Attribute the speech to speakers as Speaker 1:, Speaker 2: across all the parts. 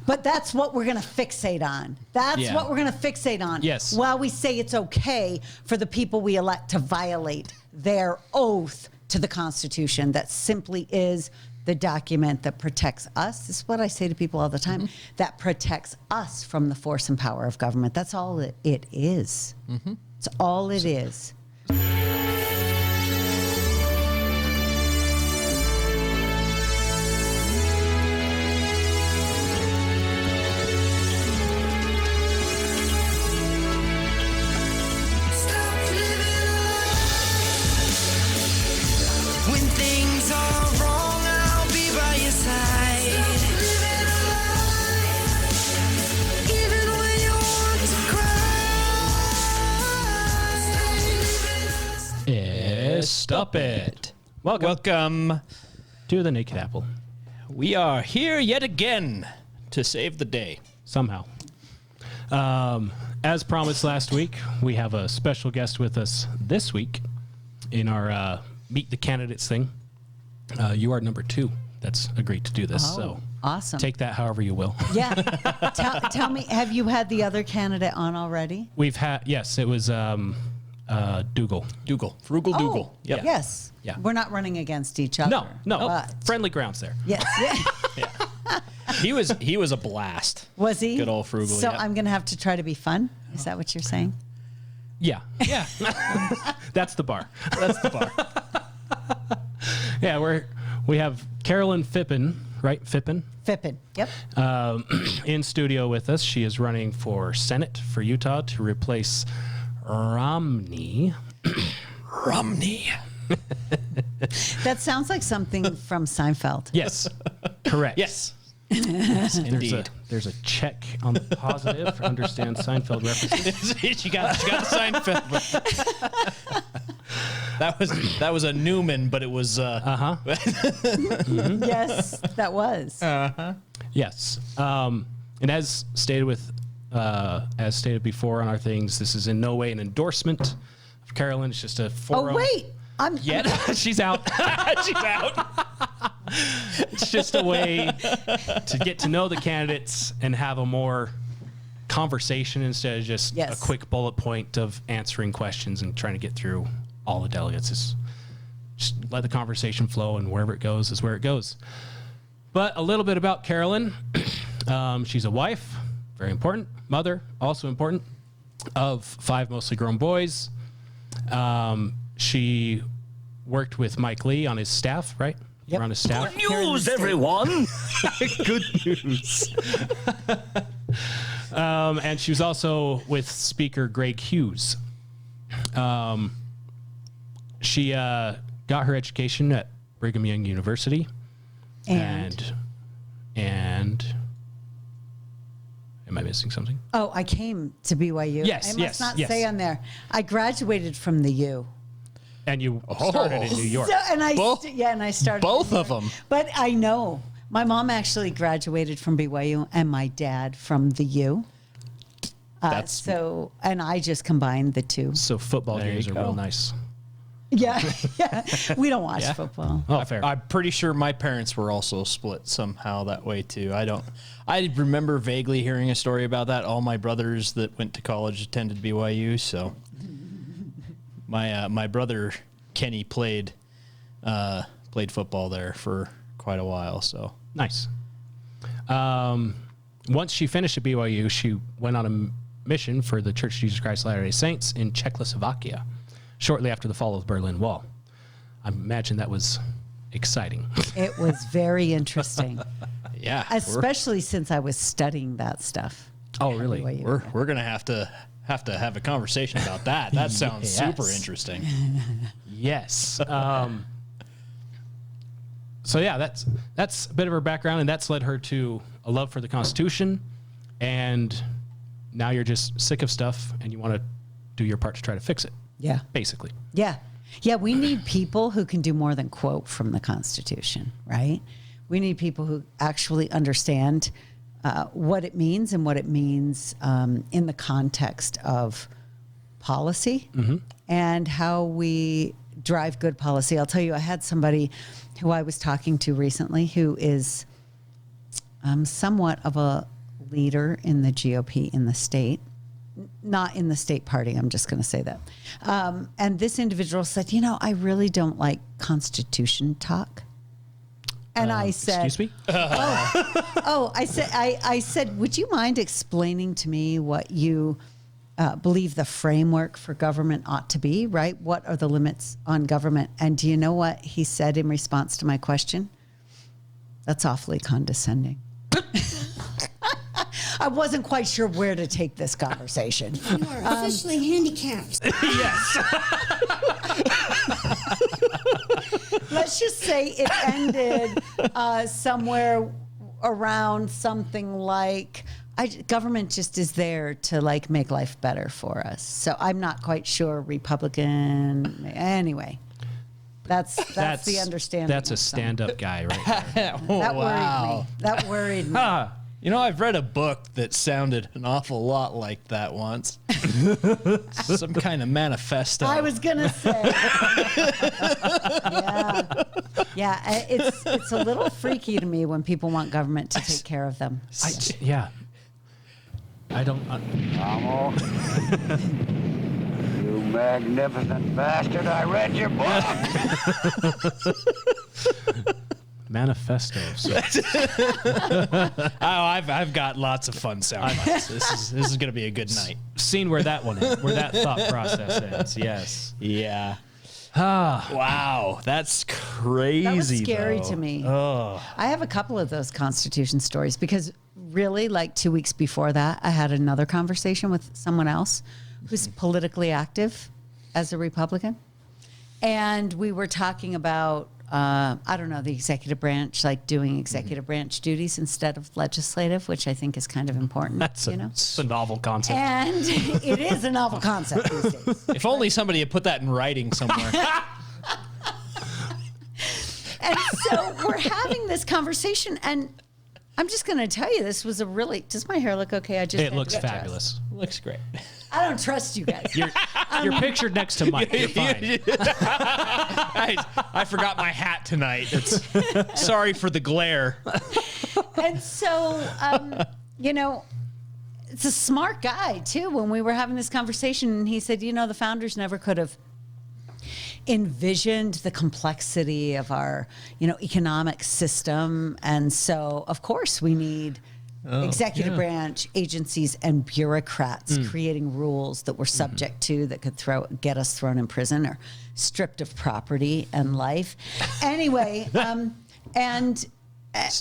Speaker 1: But that's what we're going to fixate on. That's what we're going to fixate on.
Speaker 2: Yes.
Speaker 1: While we say it's okay for the people we elect to violate their oath to the Constitution that simply is the document that protects us. This is what I say to people all the time. That protects us from the force and power of government. That's all it is. It's all it is.
Speaker 3: When things are wrong, I'll be by your side. Even when you want to cry.
Speaker 2: Stop it.
Speaker 4: Welcome.
Speaker 2: To the Naked Apple.
Speaker 4: We are here yet again to save the day.
Speaker 2: Somehow. As promised last week, we have a special guest with us this week in our Meet the Candidates thing. You are number 2 that's agreed to do this. So
Speaker 1: awesome.
Speaker 2: Take that however you will.
Speaker 1: Yeah. Tell me, have you had the other candidate on already?
Speaker 2: We've had, yes, it was Dougal.
Speaker 4: Frugal Dougal.
Speaker 1: Yep. Yes.
Speaker 2: Yeah.
Speaker 1: We're not running against each other.
Speaker 2: No.
Speaker 1: But
Speaker 2: Friendly grounds there.
Speaker 1: yes.
Speaker 4: He was a blast.
Speaker 1: Was he?
Speaker 4: Good old Frugal.
Speaker 1: So
Speaker 4: yeah.
Speaker 1: I'm going to have to try to be fun? Is that what you're saying?
Speaker 2: Yeah.
Speaker 4: Yeah.
Speaker 2: That's the bar.
Speaker 4: That's the bar.
Speaker 2: Yeah, we have Carolyn Phippen, right? Phippen?
Speaker 1: Yep.
Speaker 2: In studio with us. She is running for Senate for Utah to replace Romney.
Speaker 1: That sounds like something from Seinfeld.
Speaker 2: Yes, correct.
Speaker 4: Yes.
Speaker 2: Indeed. There's a check on the positive for understand Seinfeld references.
Speaker 4: you got the Seinfeld. That was a Newman, but it was
Speaker 1: Yes, that was.
Speaker 2: Yes. And as stated before on our things, this is in no way an endorsement of Carolyn. It's just a forum.
Speaker 1: Oh, wait.
Speaker 2: She's out. She's out. It's just a way to get to know the candidates and have a more conversation instead of just a quick bullet point of answering questions and trying to get through all the delegates. It's just let the conversation flow, and wherever it goes is where it goes. But a little bit about Carolyn. She's a wife, very important. Mother, also important, of 5 mostly grown boys. She worked with Mike Lee on his staff, right?
Speaker 1: Yep.
Speaker 2: You're on his staff.
Speaker 3: Good news, everyone.
Speaker 2: Good news. And she was also with Speaker Greg Hughes. She got her education at Brigham Young University. And am I missing something?
Speaker 1: Oh, I came to BYU.
Speaker 2: Yes,
Speaker 1: I must not say on there. I graduated from the U.
Speaker 2: And you started in New York.
Speaker 1: So, and I started
Speaker 4: both of them.
Speaker 1: But I know my mom actually graduated from BYU and my dad from the U. And I just combined the two.
Speaker 2: So football
Speaker 4: There
Speaker 2: games
Speaker 4: you
Speaker 2: are
Speaker 4: go.
Speaker 2: real nice.
Speaker 1: Yeah. We don't watch football.
Speaker 2: Oh, fair.
Speaker 4: I'm pretty sure my parents were also split somehow that way too. I remember vaguely hearing a story about that. All my brothers that went to college attended BYU, so my brother Kenny played football there for quite a while. So
Speaker 2: Nice. Once she finished at BYU, she went on a mission for the Church of Jesus Christ of Latter-day Saints in Czechoslovakia shortly after the fall of the Berlin Wall. I imagine that was exciting.
Speaker 1: It was very interesting,
Speaker 4: yeah,
Speaker 1: especially since I was studying that stuff.
Speaker 2: Oh, really?
Speaker 4: we're gonna have to have a conversation about that. That sounds super interesting.
Speaker 2: Yes. So yeah, that's a bit of her background, and that's led her to a love for the Constitution, and now you're just sick of stuff and you want to do your part to try to fix it.
Speaker 1: Yeah.
Speaker 2: Basically.
Speaker 1: Yeah. Yeah, we need people who can do more than quote from the Constitution, right? We need people who actually understand what it means and what it means in the context of policy and how we drive good policy. I'll tell you, I had somebody who I was talking to recently who is somewhat of a leader in the GOP in the state, not in the state party. I'm just going to say that. And this individual said, I really don't like Constitution talk. And I said,
Speaker 2: excuse me?
Speaker 1: I said, would you mind explaining to me what you believe the framework for government ought to be, right? What are the limits on government? And do you know what he said in response to my question? That's awfully condescending. I wasn't quite sure where to take this conversation.
Speaker 5: You are officially handicapped.
Speaker 2: Yes.
Speaker 1: Let's just say it ended somewhere around something like, government just is there to like make life better for us. So I'm not quite sure Republican. Anyway, that's the understanding.
Speaker 2: That's a stand-up guy right there.
Speaker 1: That worried me. That worried me.
Speaker 4: I've read a book that sounded an awful lot like that once. Some kind of manifesto.
Speaker 1: I was gonna say, yeah. It's a little freaky to me when people want government to take care of them.
Speaker 2: I don't.
Speaker 6: You magnificent bastard! I read your book.
Speaker 2: Manifestos.
Speaker 4: I've got lots of fun sound bites. This is going to be a good night.
Speaker 2: Seen where that thought process ends. Yes.
Speaker 4: Yeah. Wow, that's crazy.
Speaker 1: That was scary
Speaker 4: though.
Speaker 1: to me.
Speaker 4: Oh.
Speaker 1: I have a couple of those Constitution stories because really, like 2 weeks before that, I had another conversation with someone else who's politically active as a Republican. And we were talking about, the executive branch, like doing executive branch duties instead of legislative, which I think is kind of important.
Speaker 2: It's a novel concept.
Speaker 1: And it is a novel concept these days.
Speaker 4: If only somebody had put that in writing somewhere.
Speaker 1: And so we're having this conversation, and I'm just going to tell you, this was does my hair look okay?
Speaker 2: It looks fabulous.
Speaker 4: Looks great.
Speaker 1: I don't trust you guys.
Speaker 2: You're pictured next to Mike. You're fine.
Speaker 4: I forgot my hat tonight. Sorry for the glare.
Speaker 1: And so, it's a smart guy too. When we were having this conversation, and he said, the founders never could have envisioned the complexity of our, economic system. And so, of course, we need executive branch agencies and bureaucrats creating rules that we're subject to that could get us thrown in prison or stripped of property and life. Anyway, and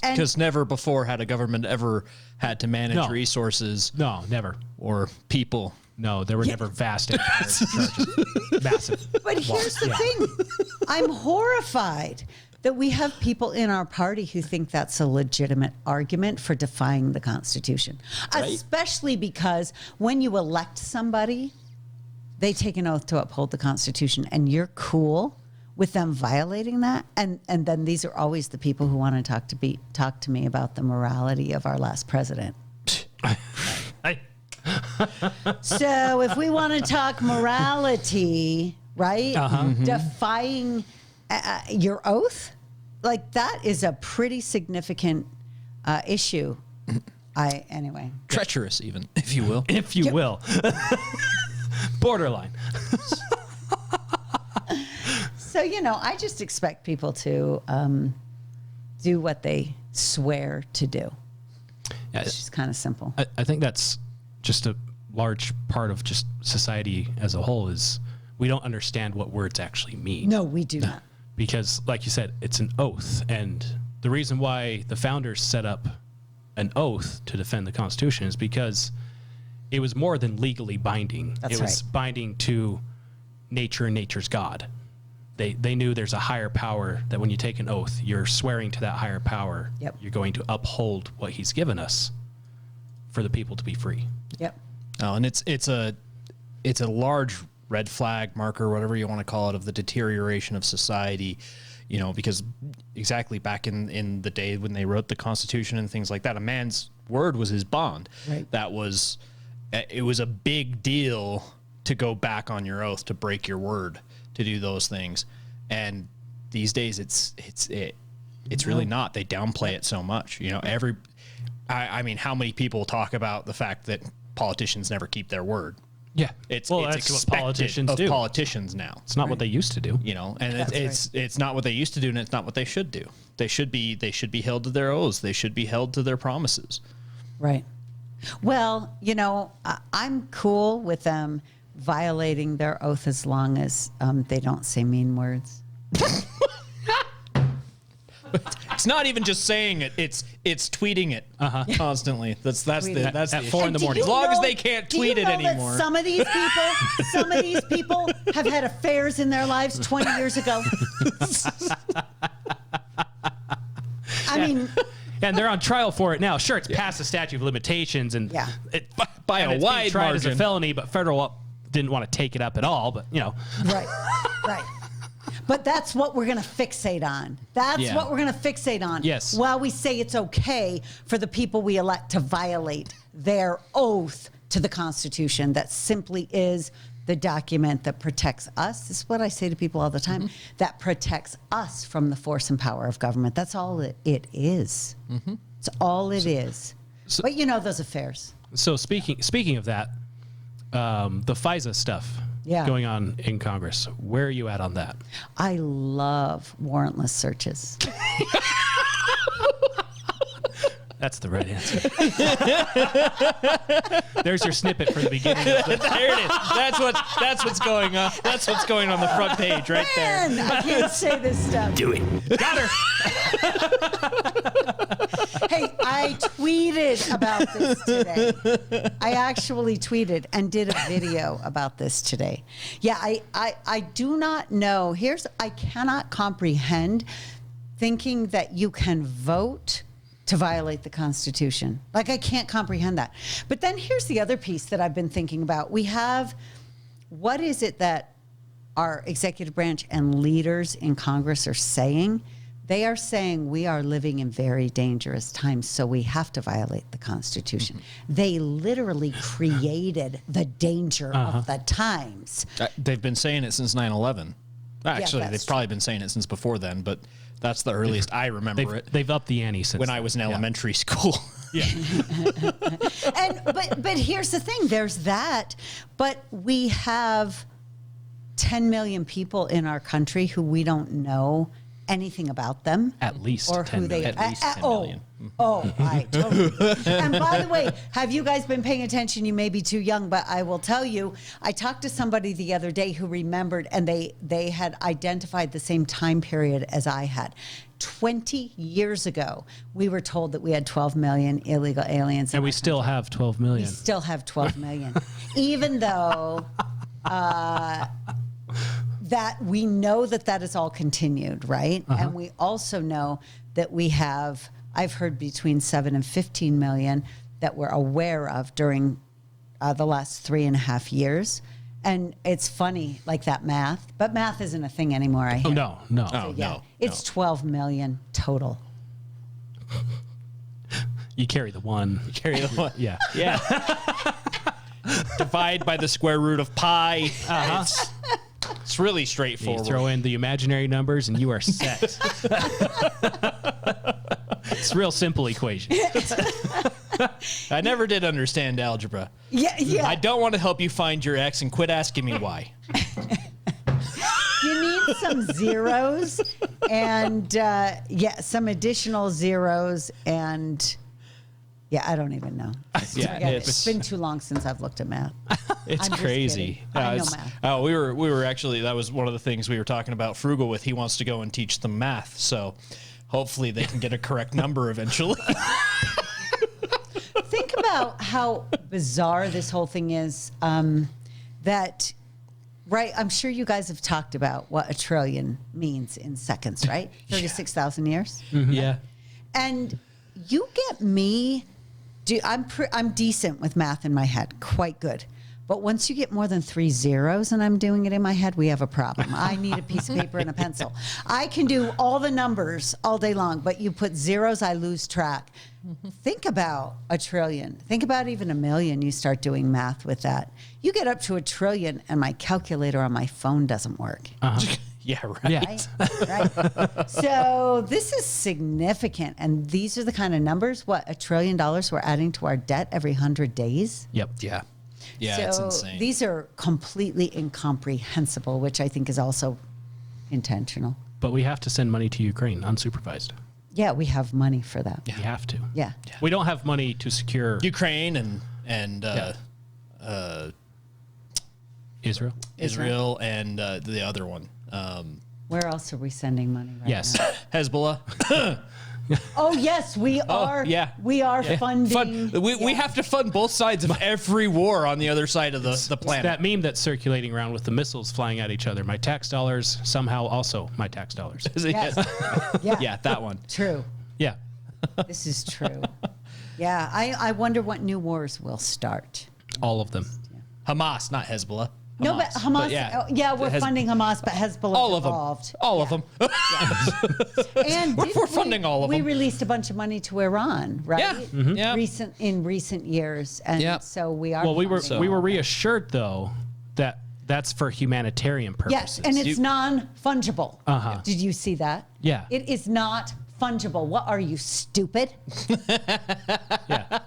Speaker 4: because never before had a government ever had to manage resources.
Speaker 2: No, never.
Speaker 4: Or people.
Speaker 2: No, there were never vast charges. Massive.
Speaker 1: But here's the thing. I'm horrified that we have people in our party who think that's a legitimate argument for defying the Constitution. Right? Especially because when you elect somebody, they take an oath to uphold the Constitution, and you're cool with them violating that. And then these are always the people who want to talk to me about the morality of our last president. So if we want to talk morality, right? Defying your oath, like that is a pretty significant issue. Anyway.
Speaker 4: Treacherous even, if you will.
Speaker 2: If you will. Borderline.
Speaker 1: So, I just expect people to do what they swear to do.
Speaker 2: Yeah,
Speaker 1: It's just kind of simple.
Speaker 2: I think that's just a large part of just society as a whole is we don't understand what words actually mean.
Speaker 1: No, we do not.
Speaker 2: Because, like you said, it's an oath. And the reason why the founders set up an oath to defend the Constitution is because it was more than legally binding.
Speaker 1: That's
Speaker 2: it was binding to nature and nature's God. They knew there's a higher power that when you take an oath, you're swearing to that higher power.
Speaker 1: Yep.
Speaker 2: You're going to uphold what he's given us for the people to be free.
Speaker 1: Yep.
Speaker 4: Oh, and it's a large red flag marker, whatever you want to call it, of the deterioration of society, because exactly back in the day when they wrote the Constitution and things like that, a man's word was his bond. Right. It was a big deal to go back on your oath, to break your word, to do those things. And these days it's really not. They downplay it so much. I mean, how many people talk about the fact that politicians never keep their word?
Speaker 2: Yeah.
Speaker 4: It's
Speaker 2: that's
Speaker 4: expected
Speaker 2: what politicians
Speaker 4: of
Speaker 2: do.
Speaker 4: politicians now.
Speaker 2: It's not what they used to do.
Speaker 4: You know, and it's not what they used to do, and it's not what they should do. They should be held to their oaths. They should be held to their promises.
Speaker 1: Right. Well, you know, I'm cool with them violating their oath as long as they don't say mean words.
Speaker 4: It's not even just saying it; it's tweeting it constantly. That's
Speaker 2: at
Speaker 4: the
Speaker 2: 4 in the morning.
Speaker 4: As long as they can't tweet it anymore.
Speaker 1: Some of these people have had affairs in their lives 20 years ago. I mean,
Speaker 2: And they're on trial for it now. Sure, it's past the statute of limitations, and
Speaker 4: by a
Speaker 2: it's being
Speaker 4: wide
Speaker 2: tried as a
Speaker 4: margin.
Speaker 2: felony, but federal didn't want to take it up at all. But
Speaker 1: right. But that's what we're going to fixate on. That's what we're going to fixate on.
Speaker 2: Yes.
Speaker 1: While we say it's okay for the people we elect to violate their oath to the Constitution, that simply is the document that protects us. This is what I say to people all the time. That protects us from the force and power of government. That's all it is. It's all it is. But you know those affairs.
Speaker 2: so speaking of that, the FISA stuff going on in Congress. Where are you at on that?
Speaker 1: I love warrantless searches.
Speaker 2: That's the right answer. There's your snippet for the beginning.
Speaker 4: There it is. That's what's going on. That's what's going on the front page right there.
Speaker 1: Man, I can't say this stuff.
Speaker 2: Do it. Got her.
Speaker 1: Hey, I tweeted about this today. I actually tweeted and did a video about this today. Yeah, I do not know. I cannot comprehend thinking that you can vote to violate the Constitution. Like, I can't comprehend that. But then here's the other piece that I've been thinking about. What is it that our executive branch and leaders in Congress are saying? They are saying we are living in very dangerous times, so we have to violate the Constitution. They literally created the danger of the times.
Speaker 4: They've been saying it since 9/11. Actually, they've probably been saying it since before then, but that's the earliest I remember it.
Speaker 2: They've upped the ante since
Speaker 4: when I was in elementary school.
Speaker 2: Yeah.
Speaker 1: But here's the thing. There's that. But we have 10 million people in our country who we don't know anything about them.
Speaker 2: At least
Speaker 1: or
Speaker 2: 10
Speaker 1: who they
Speaker 2: million.
Speaker 4: At least 10 million.
Speaker 1: I totally. And by the way, have you guys been paying attention? You may be too young, but I will tell you, I talked to somebody the other day who remembered, and they had identified the same time period as I had. 20 years ago, we were told that we had 12 million illegal aliens.
Speaker 2: And we still have 12 million.
Speaker 1: We still have 12 million. Even though that we know that is all continued, right? And we also know that we have, I've heard between 7 and 15 million that we're aware of during the last 3.5 years. And it's funny, like that math, but math isn't a thing anymore. I hear.
Speaker 2: No.
Speaker 1: It's 12 million total.
Speaker 2: You carry the one. Yeah.
Speaker 4: Yeah. Divide by the square root of pi. It's really straightforward.
Speaker 2: You throw in the imaginary numbers and you are set. It's a real simple equation.
Speaker 4: I never did understand algebra.
Speaker 1: Yeah.
Speaker 4: I don't want to help you find your x and quit asking me why.
Speaker 1: You need some zeros and some additional zeros and I don't even know. It's been too long since I've looked at math.
Speaker 4: It's crazy.
Speaker 1: I know math.
Speaker 4: Oh, we were actually, that was one of the things we were talking about Frugal with. He wants to go and teach them math, so hopefully they can get a correct number eventually.
Speaker 1: Think about how bizarre this whole thing is. Right, I'm sure you guys have talked about what a trillion means in seconds, right? 36,000 years.
Speaker 2: Yeah.
Speaker 1: And you get me. I'm decent with math in my head, quite good. But once you get more than 3 zeros and I'm doing it in my head, we have a problem. I need a piece of paper and a pencil. I can do all the numbers all day long, but you put zeros, I lose track. Think about a trillion. Think about even a million. You start doing math with that. You get up to a trillion and my calculator on my phone doesn't work.
Speaker 4: Yeah, right.
Speaker 2: Yeah.
Speaker 1: Right. So this is significant. And these are the kind of numbers, what, $1 trillion we're adding to our debt every 100 days?
Speaker 2: Yep.
Speaker 4: Yeah. Yeah,
Speaker 1: So
Speaker 4: it's insane.
Speaker 1: these are completely incomprehensible, which I think is also intentional.
Speaker 2: But we have to send money to Ukraine unsupervised.
Speaker 1: Yeah, we have money for that.
Speaker 2: We have to.
Speaker 1: Yeah.
Speaker 2: We don't have money to secure
Speaker 4: Ukraine and Israel and the other one.
Speaker 1: Where else are we sending money right
Speaker 2: Yes.
Speaker 1: now?
Speaker 4: Hezbollah.
Speaker 1: Oh, yes, we are.
Speaker 4: yeah.
Speaker 1: We are funding.
Speaker 4: We have to fund both sides of every war on the other side of the planet.
Speaker 2: That meme that's circulating around with the missiles flying at each other. My tax dollars, somehow also my tax dollars.
Speaker 1: Yes. Yeah.
Speaker 4: Yeah, that one.
Speaker 1: True.
Speaker 2: Yeah.
Speaker 1: This is true. Yeah. I wonder what new wars will start.
Speaker 2: All of them.
Speaker 4: Hamas, not Hezbollah.
Speaker 1: No, but Hamas.
Speaker 4: yeah,
Speaker 1: We're funding Hamas, but Hezbollah
Speaker 4: all of
Speaker 1: involved.
Speaker 4: them. All of them.
Speaker 1: And
Speaker 4: We're funding all of them.
Speaker 1: We released a bunch of money to Iran, right?
Speaker 4: Yeah. Mhm. Yeah.
Speaker 1: In recent years, and
Speaker 4: Yeah.
Speaker 1: so we are.
Speaker 2: Well, we were
Speaker 1: funding.
Speaker 2: reassured though that that's for humanitarian purposes.
Speaker 1: Yes, and it's non-fungible.
Speaker 2: Uh-huh.
Speaker 1: Did you see that?
Speaker 2: Yeah.
Speaker 1: It is not fungible. What are you, stupid?
Speaker 2: Yeah.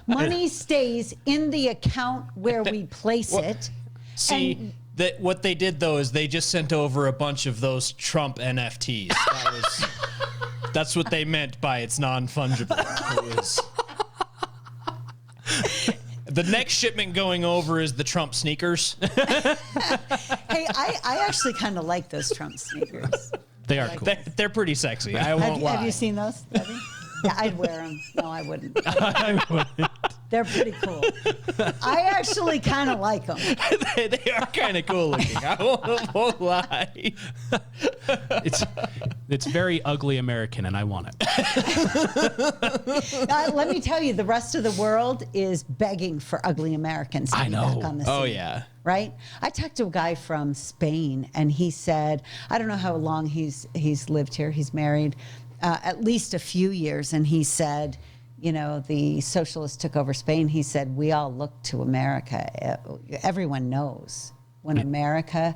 Speaker 1: Money stays in the account where we place it.
Speaker 4: See, that what they did though is they just sent over a bunch of those Trump NFTs. That's what they meant by it's non-fungible. It was, the next shipment going over is the Trump sneakers.
Speaker 1: Hey, I actually kind of like those Trump sneakers.
Speaker 2: They are cool.
Speaker 4: They're pretty sexy. I won't lie.
Speaker 1: Have you seen those, Debbie? Yeah, I'd wear them. No, I wouldn't. They're pretty cool. I actually kind of like them.
Speaker 4: They are kind of cool looking. I won't lie.
Speaker 2: It's very ugly American, and I want it.
Speaker 1: Let me tell you, the rest of the world is begging for ugly Americans to
Speaker 2: I
Speaker 1: be
Speaker 2: know.
Speaker 1: back on the scene.
Speaker 4: Oh yeah.
Speaker 1: Right? I talked to a guy from Spain, and he said, I don't know how long he's lived here. He's married at least a few years, and he said, you know, the socialists took over Spain. He said, we all look to America. Everyone knows when America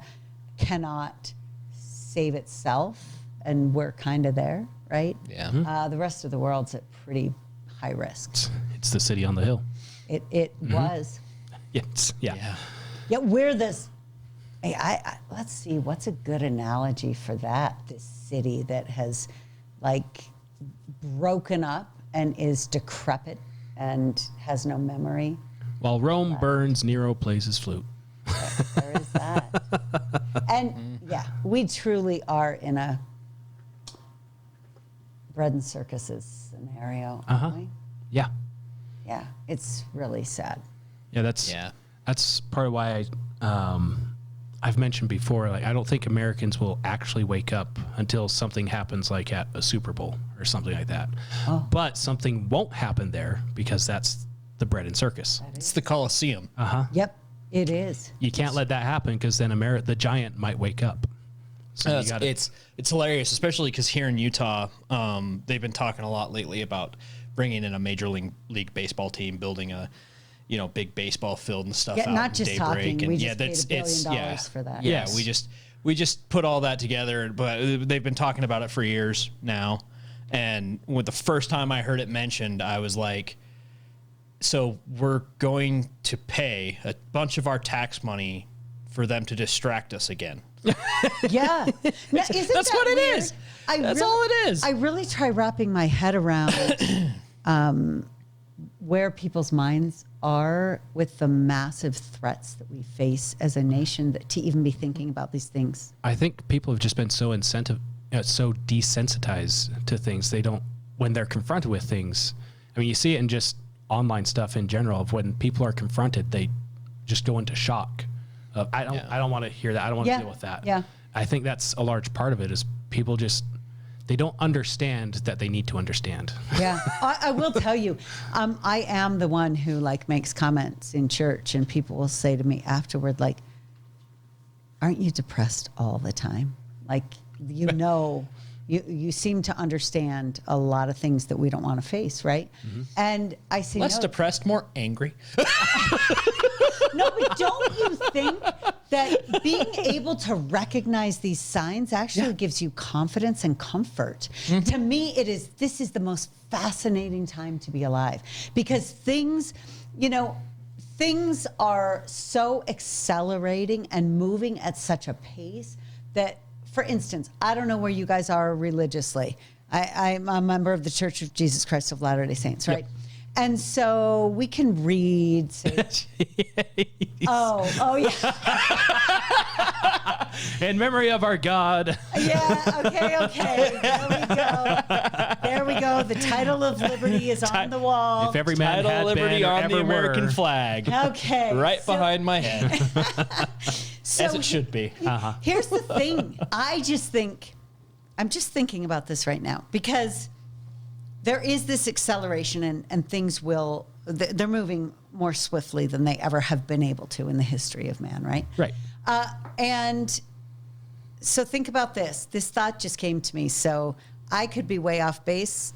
Speaker 1: cannot save itself, and we're kind of there, right?
Speaker 4: Yeah.
Speaker 1: The rest of the world's at pretty high risk.
Speaker 2: It's the city on the hill.
Speaker 1: It was.
Speaker 2: Yes. Yeah.
Speaker 1: Yeah, we're this. Hey, let's see, what's a good analogy for that? This city that has, like, broken up and is decrepit and has no memory.
Speaker 2: While Rome burns, Nero plays his flute.
Speaker 1: There is that. And yeah, we truly are in a bread and circuses scenario, aren't we?
Speaker 2: Yeah.
Speaker 1: Yeah, it's really sad.
Speaker 2: Yeah. That's part of why I've mentioned before, like, I don't think Americans will actually wake up until something happens, like at a Super Bowl or something like that.
Speaker 1: Oh.
Speaker 2: But something won't happen there because that's the bread and circus.
Speaker 4: It's the Coliseum.
Speaker 1: Yep, it is.
Speaker 2: You can't let that happen because then the giant might wake up. So you gotta,
Speaker 4: It's hilarious, especially because here in Utah, they've been talking a lot lately about bringing in a major league baseball team, building a big baseball field and stuff.
Speaker 1: Yeah,
Speaker 4: out
Speaker 1: not
Speaker 4: in
Speaker 1: just
Speaker 4: Daybreak.
Speaker 1: talking.
Speaker 4: And
Speaker 1: We
Speaker 4: yeah,
Speaker 1: just paid $1 billion for that.
Speaker 4: Yeah,
Speaker 2: Yes.
Speaker 4: we just put all that together, but they've been talking about it for years now. And when the first time I heard it mentioned, I was like, so we're going to pay a bunch of our tax money for them to distract us again.
Speaker 1: Yeah. Now, isn't
Speaker 4: That's
Speaker 1: that
Speaker 4: what it
Speaker 1: weird?
Speaker 4: is. That's all it is.
Speaker 1: I really try wrapping my head around where people's minds are with the massive threats that we face as a nation, that to even be thinking about these things.
Speaker 2: I think people have just been so so desensitized to things. They don't, when they're confronted with things. I mean, you see it in just online stuff in general. Of when people are confronted, they just go into shock. Of I don't want to hear that. I don't want to deal with that.
Speaker 1: Yeah.
Speaker 2: I think that's a large part of it. Is people just they don't understand that they need to understand.
Speaker 1: Yeah, I will tell you, I am the one who like makes comments in church, and people will say to me afterward, like, "Aren't you depressed all the time? Like, you seem to understand a lot of things that we don't want to face, right?" Mm-hmm. And I say,
Speaker 4: less
Speaker 1: no.
Speaker 4: depressed, more angry.
Speaker 1: No, but don't you think that being able to recognize these signs actually gives you confidence and comfort? To me, this is the most fascinating time to be alive, because things are so accelerating and moving at such a pace that, for instance, I don't know where you guys are religiously. I'm a member of the Church of Jesus Christ of Latter-day Saints, right? Yep. And so we can read. Say, oh, yeah.
Speaker 2: In memory of our God.
Speaker 1: Yeah, okay. There we go. The title of liberty is on the wall.
Speaker 2: If every man had
Speaker 4: liberty
Speaker 2: been or
Speaker 4: on the
Speaker 2: ever
Speaker 4: American
Speaker 2: were.
Speaker 4: flag.
Speaker 1: Okay.
Speaker 4: Right behind my head.
Speaker 1: So
Speaker 4: as it should be.
Speaker 1: Here's the thing. I'm just thinking about this right now, because there is this acceleration and things they're moving more swiftly than they ever have been able to in the history of man, right?
Speaker 2: Right.
Speaker 1: And so think about this. This thought just came to me. So I could be way off base.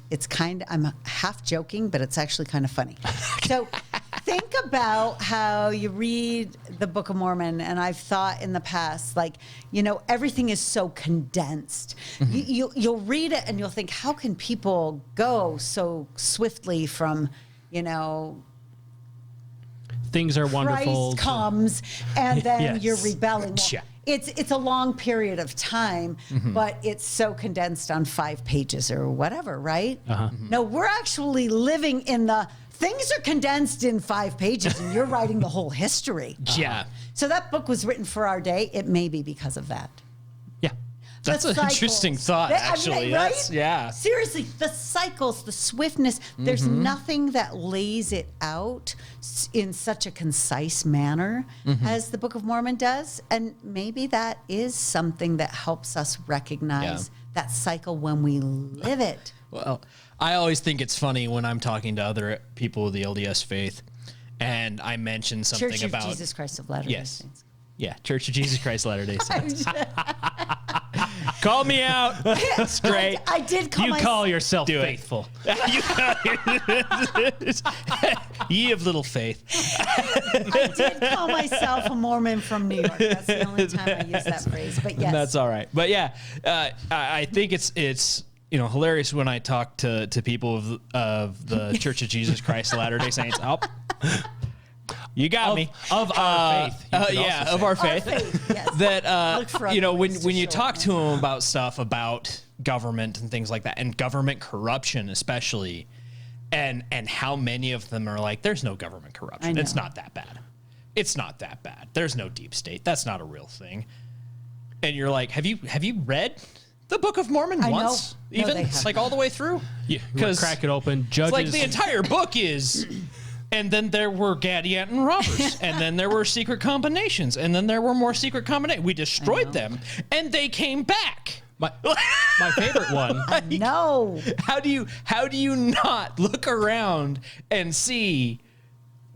Speaker 1: I'm half joking, but it's actually kind of funny. So think about how you read the Book of Mormon, and I've thought in the past, everything is so condensed. You'll read it and you'll think, how can people go so swiftly from,
Speaker 2: things are wonderful.
Speaker 1: Christ comes and then
Speaker 2: Yes.
Speaker 1: you're rebelling. Well,
Speaker 4: Yeah.
Speaker 1: It's a long period of time, but it's so condensed on 5 pages or whatever, right? No, we're actually living in things are condensed in 5 pages, and you're writing the whole history.
Speaker 4: Yeah.
Speaker 1: So that book was written for our day. It may be because of that.
Speaker 2: Yeah.
Speaker 4: That's
Speaker 1: The
Speaker 4: an interesting thought, actually.
Speaker 1: right?
Speaker 4: Yeah.
Speaker 1: Seriously, the cycles, the swiftness, there's nothing that lays it out in such a concise manner as the Book of Mormon does. And maybe that is something that helps us recognize that cycle when we live it.
Speaker 4: Well, I always think it's funny when I'm talking to other people of the LDS faith and I mention something
Speaker 1: Church
Speaker 4: about
Speaker 1: of Jesus Christ of Latter-day
Speaker 4: Yes.
Speaker 1: Saints.
Speaker 4: Yeah, Church of Jesus Christ Latter-day Saints. Call me out. It's great.
Speaker 1: I did call
Speaker 2: You call yourself
Speaker 4: Do it.
Speaker 2: faithful.
Speaker 4: Ye of little faith.
Speaker 1: I did call myself a Mormon from New York. That's the only time I use that phrase. But yes.
Speaker 4: That's all right. But yeah, I think it's hilarious when I talk to people of the Church of Jesus Christ of Latter-day Saints. Oh, you got me.
Speaker 2: Of our faith. You could
Speaker 4: Yeah,
Speaker 2: also
Speaker 4: of
Speaker 2: say.
Speaker 4: our faith.
Speaker 1: yes.
Speaker 4: That
Speaker 1: Look for
Speaker 4: when
Speaker 1: other ways to
Speaker 4: you
Speaker 1: show
Speaker 4: talk
Speaker 1: it.
Speaker 4: to them about stuff about government and things like that, and government corruption especially, and how many of them are like, there's no government corruption.
Speaker 1: I
Speaker 4: It's
Speaker 1: know.
Speaker 4: not that bad. It's not that bad. There's no deep state. That's not a real thing. And you're like, have you read the Book of Mormon
Speaker 1: I know.
Speaker 4: once?
Speaker 1: No,
Speaker 4: Even
Speaker 1: they have
Speaker 4: like
Speaker 1: not.
Speaker 4: all the way through?
Speaker 2: You
Speaker 4: Because
Speaker 2: crack it open. Judges.
Speaker 4: it's like the entire book is, and then there were Gadiant and robbers, and then there were secret combinations, and then there were more secret combinations. We destroyed them, and they came back.
Speaker 2: my favorite one.
Speaker 1: No.
Speaker 4: How do you not look around and see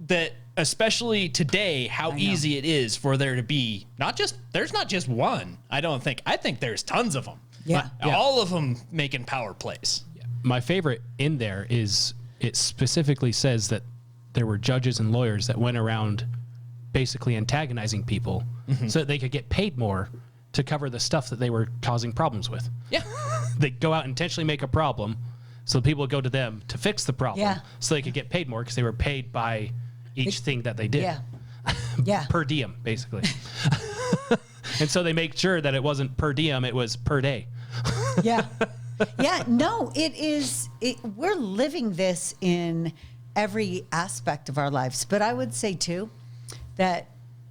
Speaker 4: that, especially today, how easy it is for there to be there's not just one. I think there's tons of them.
Speaker 1: Yeah.
Speaker 4: All of them making power plays.
Speaker 2: My favorite in there is it specifically says that there were judges and lawyers that went around basically antagonizing people so that they could get paid more to cover the stuff that they were causing problems with.
Speaker 4: Yeah.
Speaker 2: They go out and intentionally make a problem so people would go to them to fix the problem
Speaker 1: Yeah.
Speaker 2: so they could get paid more because they were paid by each thing that they did.
Speaker 1: Yeah. Yeah.
Speaker 2: Per diem, basically. And so they make sure that it wasn't per diem, it was per day.
Speaker 1: Yeah. Yeah. No, we're living this in every aspect of our lives. But I would say, too, that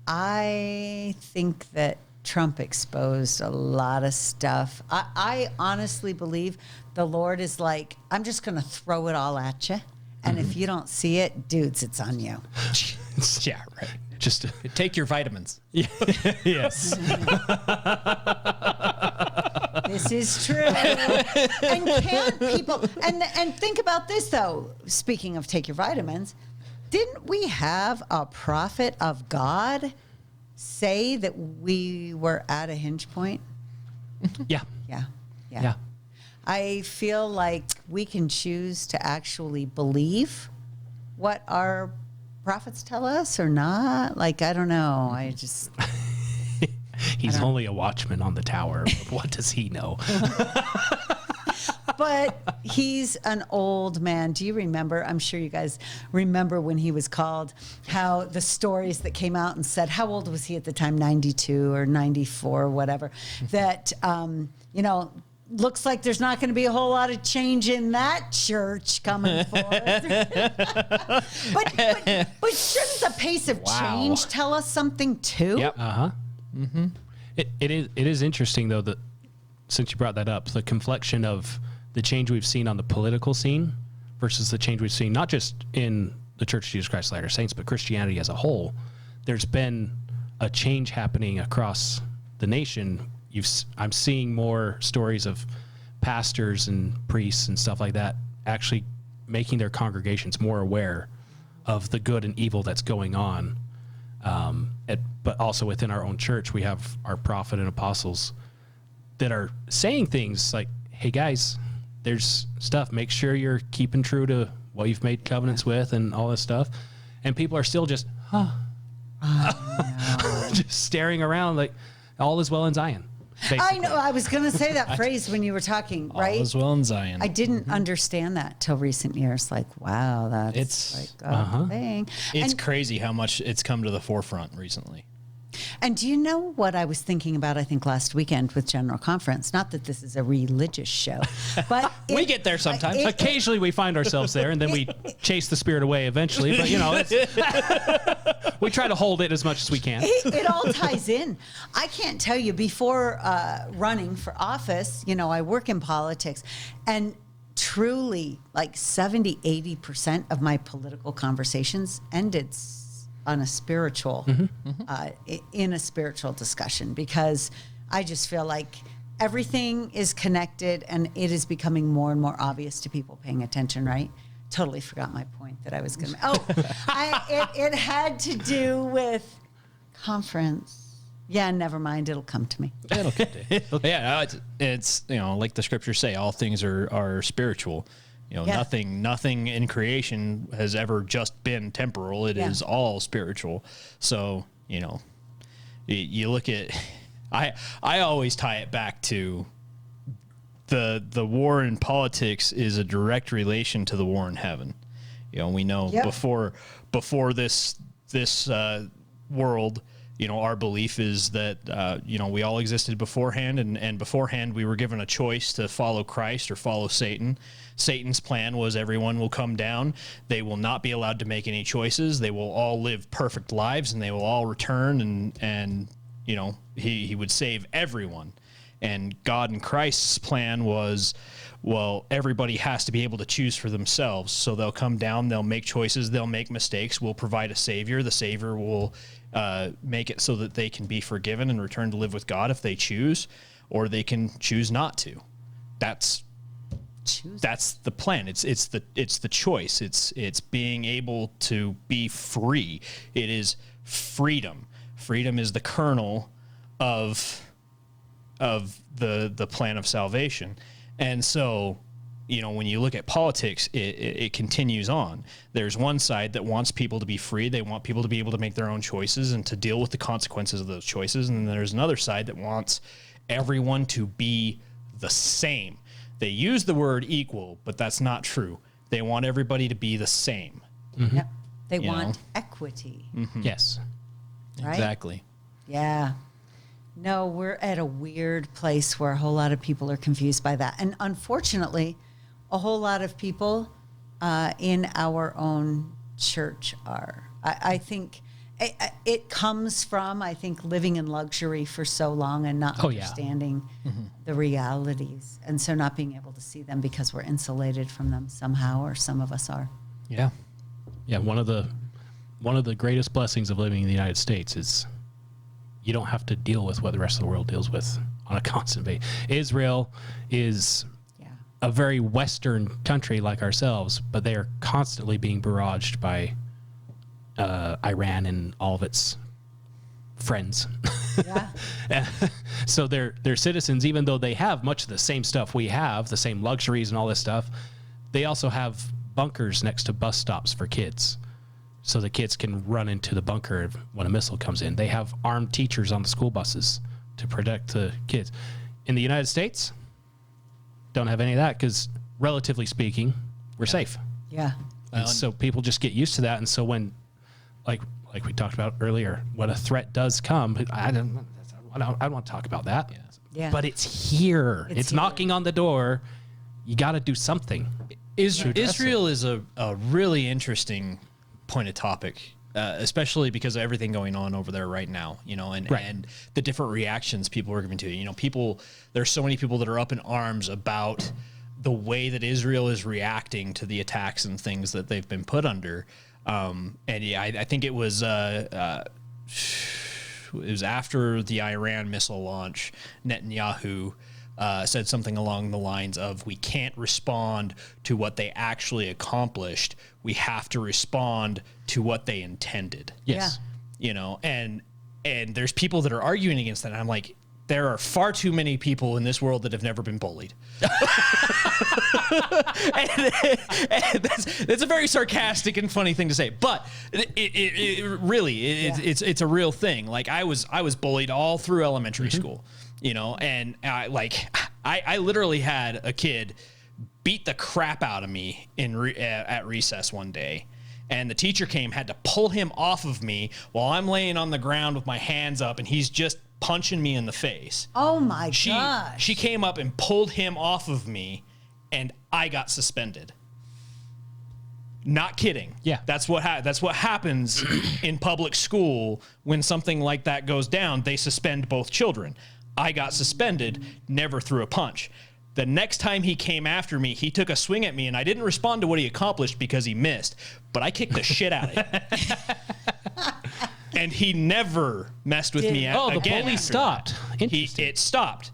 Speaker 1: I think that Trump exposed a lot of stuff. I honestly believe the Lord is like, I'm just going to throw it all at you. And if you don't see it, dudes, it's on you.
Speaker 4: Yeah, right.
Speaker 2: Just
Speaker 4: Take your vitamins.
Speaker 2: yes.
Speaker 1: This is true. And can't people and think about this though, speaking of take your vitamins, didn't we have a prophet of God say that we were at a hinge point?
Speaker 2: Yeah.
Speaker 1: Yeah.
Speaker 2: Yeah.
Speaker 1: I feel like we can choose to actually believe what our prophets tell us or not? Like, I don't know. I just...
Speaker 2: He's only a watchman on the tower. What does he know?
Speaker 1: But he's an old man. Do you remember? I'm sure you guys remember when he was called, how the stories that came out and said, how old was he at the time? 92 or 94 or whatever. That, you know, looks like there's not going to be a whole lot of change in that church coming forth. but shouldn't the pace of change tell us something too?
Speaker 4: Yep.
Speaker 2: Uh-huh. Mm-hmm. It is interesting, though, that since you brought that up, the conflection of the change we've seen on the political scene versus the change we've seen not just in the Church of Jesus Christ of Latter-day Saints, but Christianity as a whole. There's been a change happening across the nation. I'm seeing more stories of pastors and priests and stuff like that actually making their congregations more aware of the good and evil that's going on. But also within our own church, we have our prophet and apostles that are saying things like, hey guys, there's stuff, make sure you're keeping true to what you've made covenants with and all this stuff. And people are still just, just staring around like all is well in Zion. Basically.
Speaker 1: I know. I was going to say that phrase when you were talking, right?
Speaker 4: All is well in Zion.
Speaker 1: I didn't understand that till recent years. Like, wow, that's like a thing.
Speaker 4: It's crazy how much it's come to the forefront recently.
Speaker 1: And do you know what I was thinking about, I think, last weekend with General Conference? Not that this is a religious show, but...
Speaker 4: We get there sometimes.
Speaker 2: Occasionally we find ourselves there, and then we chase the spirit away eventually. But, you know, we try to hold it as much as we can.
Speaker 1: It all ties in. I can't tell you, before running for office, you know, I work in politics, and truly, like 70-80% of my political conversations ended on a spiritual, in a spiritual discussion, because I just feel like everything is connected and it is becoming more and more obvious to people paying attention, right? Totally forgot my point that I was going to, it had to do with conference. Yeah, never mind. It'll come to me.
Speaker 4: It'll come to you. Yeah, it's, you know, like the scriptures say, all things are spiritual. You know, nothing in creation has ever just been temporal. It is all spiritual. So, you know, you look at, I always tie it back to the war in politics is a direct relation to the war in heaven. You know, we know before this world, you know, our belief is that, you know, we all existed beforehand, and beforehand we were given a choice to follow Christ or follow Satan. Satan's plan was everyone will come down. They will not be allowed to make any choices. They will all live perfect lives, and they will all return, and you know, he would save everyone. And God and Christ's plan was, well, everybody has to be able to choose for themselves. So they'll come down, they'll make choices, they'll make mistakes. We'll provide a savior. The savior will make it so that they can be forgiven and return to live with God if they choose, or they can choose not to. That's the plan. It's the choice. It's being able to be free. It is freedom. Freedom is the kernel of the plan of salvation. And so, you know, when you look at politics, it continues on. There's one side that wants people to be free. They want people to be able to make their own choices and to deal with the consequences of those choices. And then there's another side that wants everyone to be the same. They use the word equal, but that's not true. They want everybody to be the same.
Speaker 1: Mm-hmm. Yep. They want equity.
Speaker 2: Mm-hmm. Yes.
Speaker 1: Right?
Speaker 4: Exactly.
Speaker 1: Yeah. No, we're at a weird place where a whole lot of people are confused by that. And unfortunately, a whole lot of people in our own church are. I think it comes from, I think, living in luxury for so long and not understanding the realities. And so not being able to see them because we're insulated from them somehow, or some of us are.
Speaker 2: Yeah. Yeah. One of the greatest blessings of living in the United States is you don't have to deal with what the rest of the world deals with on a constant basis. Israel is a very Western country like ourselves, but they are constantly being barraged by Iran and all of its friends. Yeah. So their citizens, even though they have much of the same stuff we have, the same luxuries and all this stuff, they also have bunkers next to bus stops for kids. so the kids can run into the bunker when a missile comes in. They have armed teachers on the school buses to protect the kids. In the United States, don't have any of that because, relatively speaking, we're safe.
Speaker 1: Yeah.
Speaker 2: And so people just get used to that. And so when, like we talked about earlier, when a threat does come, I don't want to talk about that.
Speaker 1: Yeah.
Speaker 2: But it's here. It's
Speaker 1: here.
Speaker 2: knocking on the door. You got to do something.
Speaker 4: Israel is a really interesting point of topic, especially because of everything going on over there right now, and the different reactions people are giving to it. There's so many people that are up in arms about the way that Israel is reacting to the attacks and things that they've been put under. I think it was after the Iran missile launch, Netanyahu said something along the lines of, we can't respond to what they actually accomplished. We have to respond to what they intended.
Speaker 2: Yes.
Speaker 4: And there's people that are arguing against that. And I'm like, there are far too many people in this world that have never been bullied. and that's a very sarcastic and funny thing to say, but it really it's a real thing. Like I was bullied all through elementary school, and I literally had a kid beat the crap out of me at recess one day. And the teacher had to pull him off of me while I'm laying on the ground with my hands up, and he's just punching me in the face.
Speaker 1: Oh my gosh.
Speaker 4: She came up and pulled him off of me, and I got suspended. Not kidding.
Speaker 2: Yeah.
Speaker 4: That's what happens in public school when something like that goes down. They suspend both children. I got suspended, never threw a punch. The next time he came after me, he took a swing at me, and I didn't respond to what he accomplished because he missed, but I kicked the shit out of him. And he never messed with me again.
Speaker 2: The bully stopped.
Speaker 4: It stopped.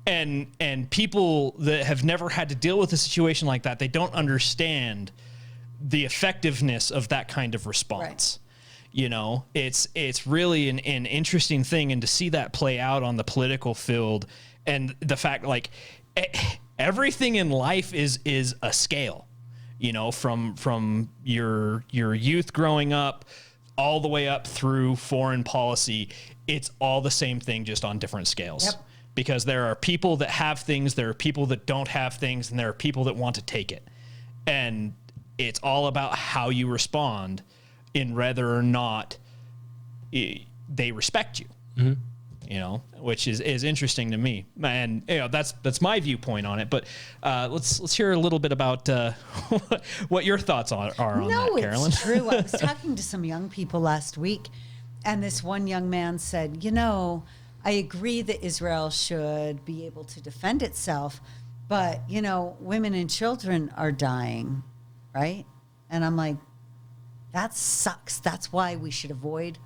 Speaker 4: And people that have never had to deal with a situation like that, they don't understand the effectiveness of that kind of response. Right. It's really an interesting thing, and to see that play out on the political field, and the fact everything in life is a scale, from your youth growing up all the way up through foreign policy. It's all the same thing, just on different scales.
Speaker 1: Yep.
Speaker 4: Because there are people that have things, there are people that don't have things, and there are people that want to take it. And it's all about how you respond in whether or not they respect you. Mm-hmm. Which is interesting to me, and that's my viewpoint on it. But let's hear a little bit about what your thoughts are on that, Carolyn.
Speaker 1: It's true. I was talking to some young people last week, and this one young man said, I agree that Israel should be able to defend itself, but women and children are dying, right? And I'm like, that sucks. That's why we should avoid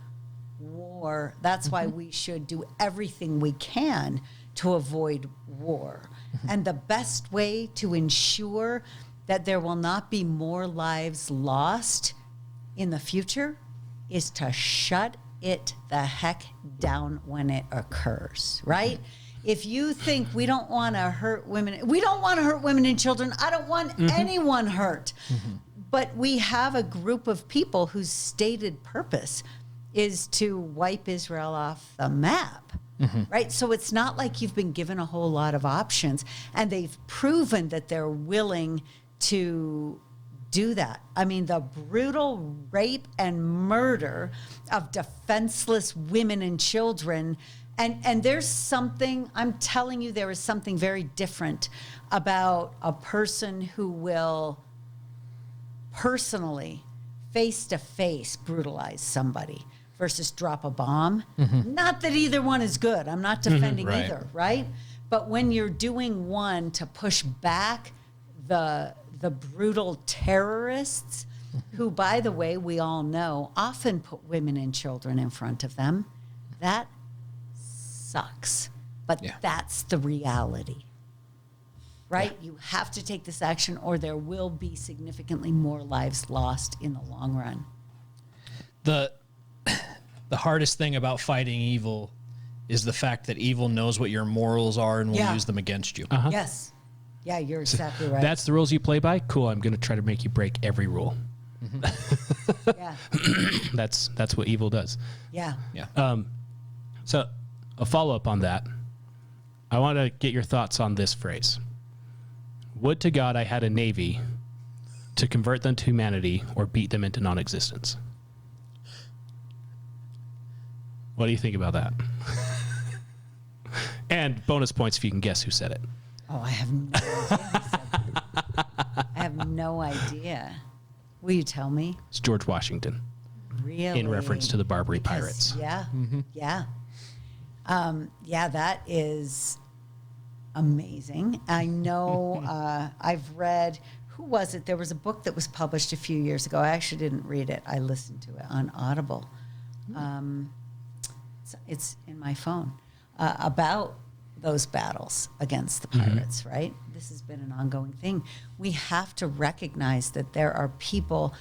Speaker 1: war. That's why we should do everything we can to avoid war. And the best way to ensure that there will not be more lives lost in the future is to shut it the heck down when it occurs, right? If you think we don't want to hurt women and children, I don't want anyone hurt. But we have a group of people whose stated purpose is to wipe Israel off the map, right? So it's not like you've been given a whole lot of options, and they've proven that they're willing to do that. I mean, the brutal rape and murder of defenseless women and children, and there's something, I'm telling you, there is something very different about a person who will personally, face-to-face brutalize somebody versus drop a bomb. Not that either one is good. I'm not defending either, right? But when you're doing one to push back the brutal terrorists, who, by the way, we all know, often put women and children in front of them, that sucks. But that's the reality, right? You have to take this action, or there will be significantly more lives lost in the long run.
Speaker 4: The hardest thing about fighting evil is the fact that evil knows what your morals are and will use them against you.
Speaker 1: Yes. Yeah, you're exactly right.
Speaker 2: That's the rules you play by? Cool, I'm going to try to make you break every rule.
Speaker 1: Yeah.
Speaker 2: That's what evil does.
Speaker 1: Yeah.
Speaker 4: Yeah.
Speaker 2: So a follow-up on that, I want to get your thoughts on this phrase. Would to God I had a navy to convert them to humanity or beat them into non-existence. What do you think about that? And bonus points if you can guess who said it.
Speaker 1: Oh, I have no idea. Who said that. I have no idea. Will you tell me?
Speaker 2: It's George Washington.
Speaker 1: Really?
Speaker 2: In reference to the Barbary Pirates.
Speaker 1: Yeah. Yeah. Yeah, that is amazing. I know I've read, who was it? There was a book that was published a few years ago. I actually didn't read it. I listened to it on Audible. It's in my phone about those battles against the pirates, right? This has been an ongoing thing. We have to recognize that there are people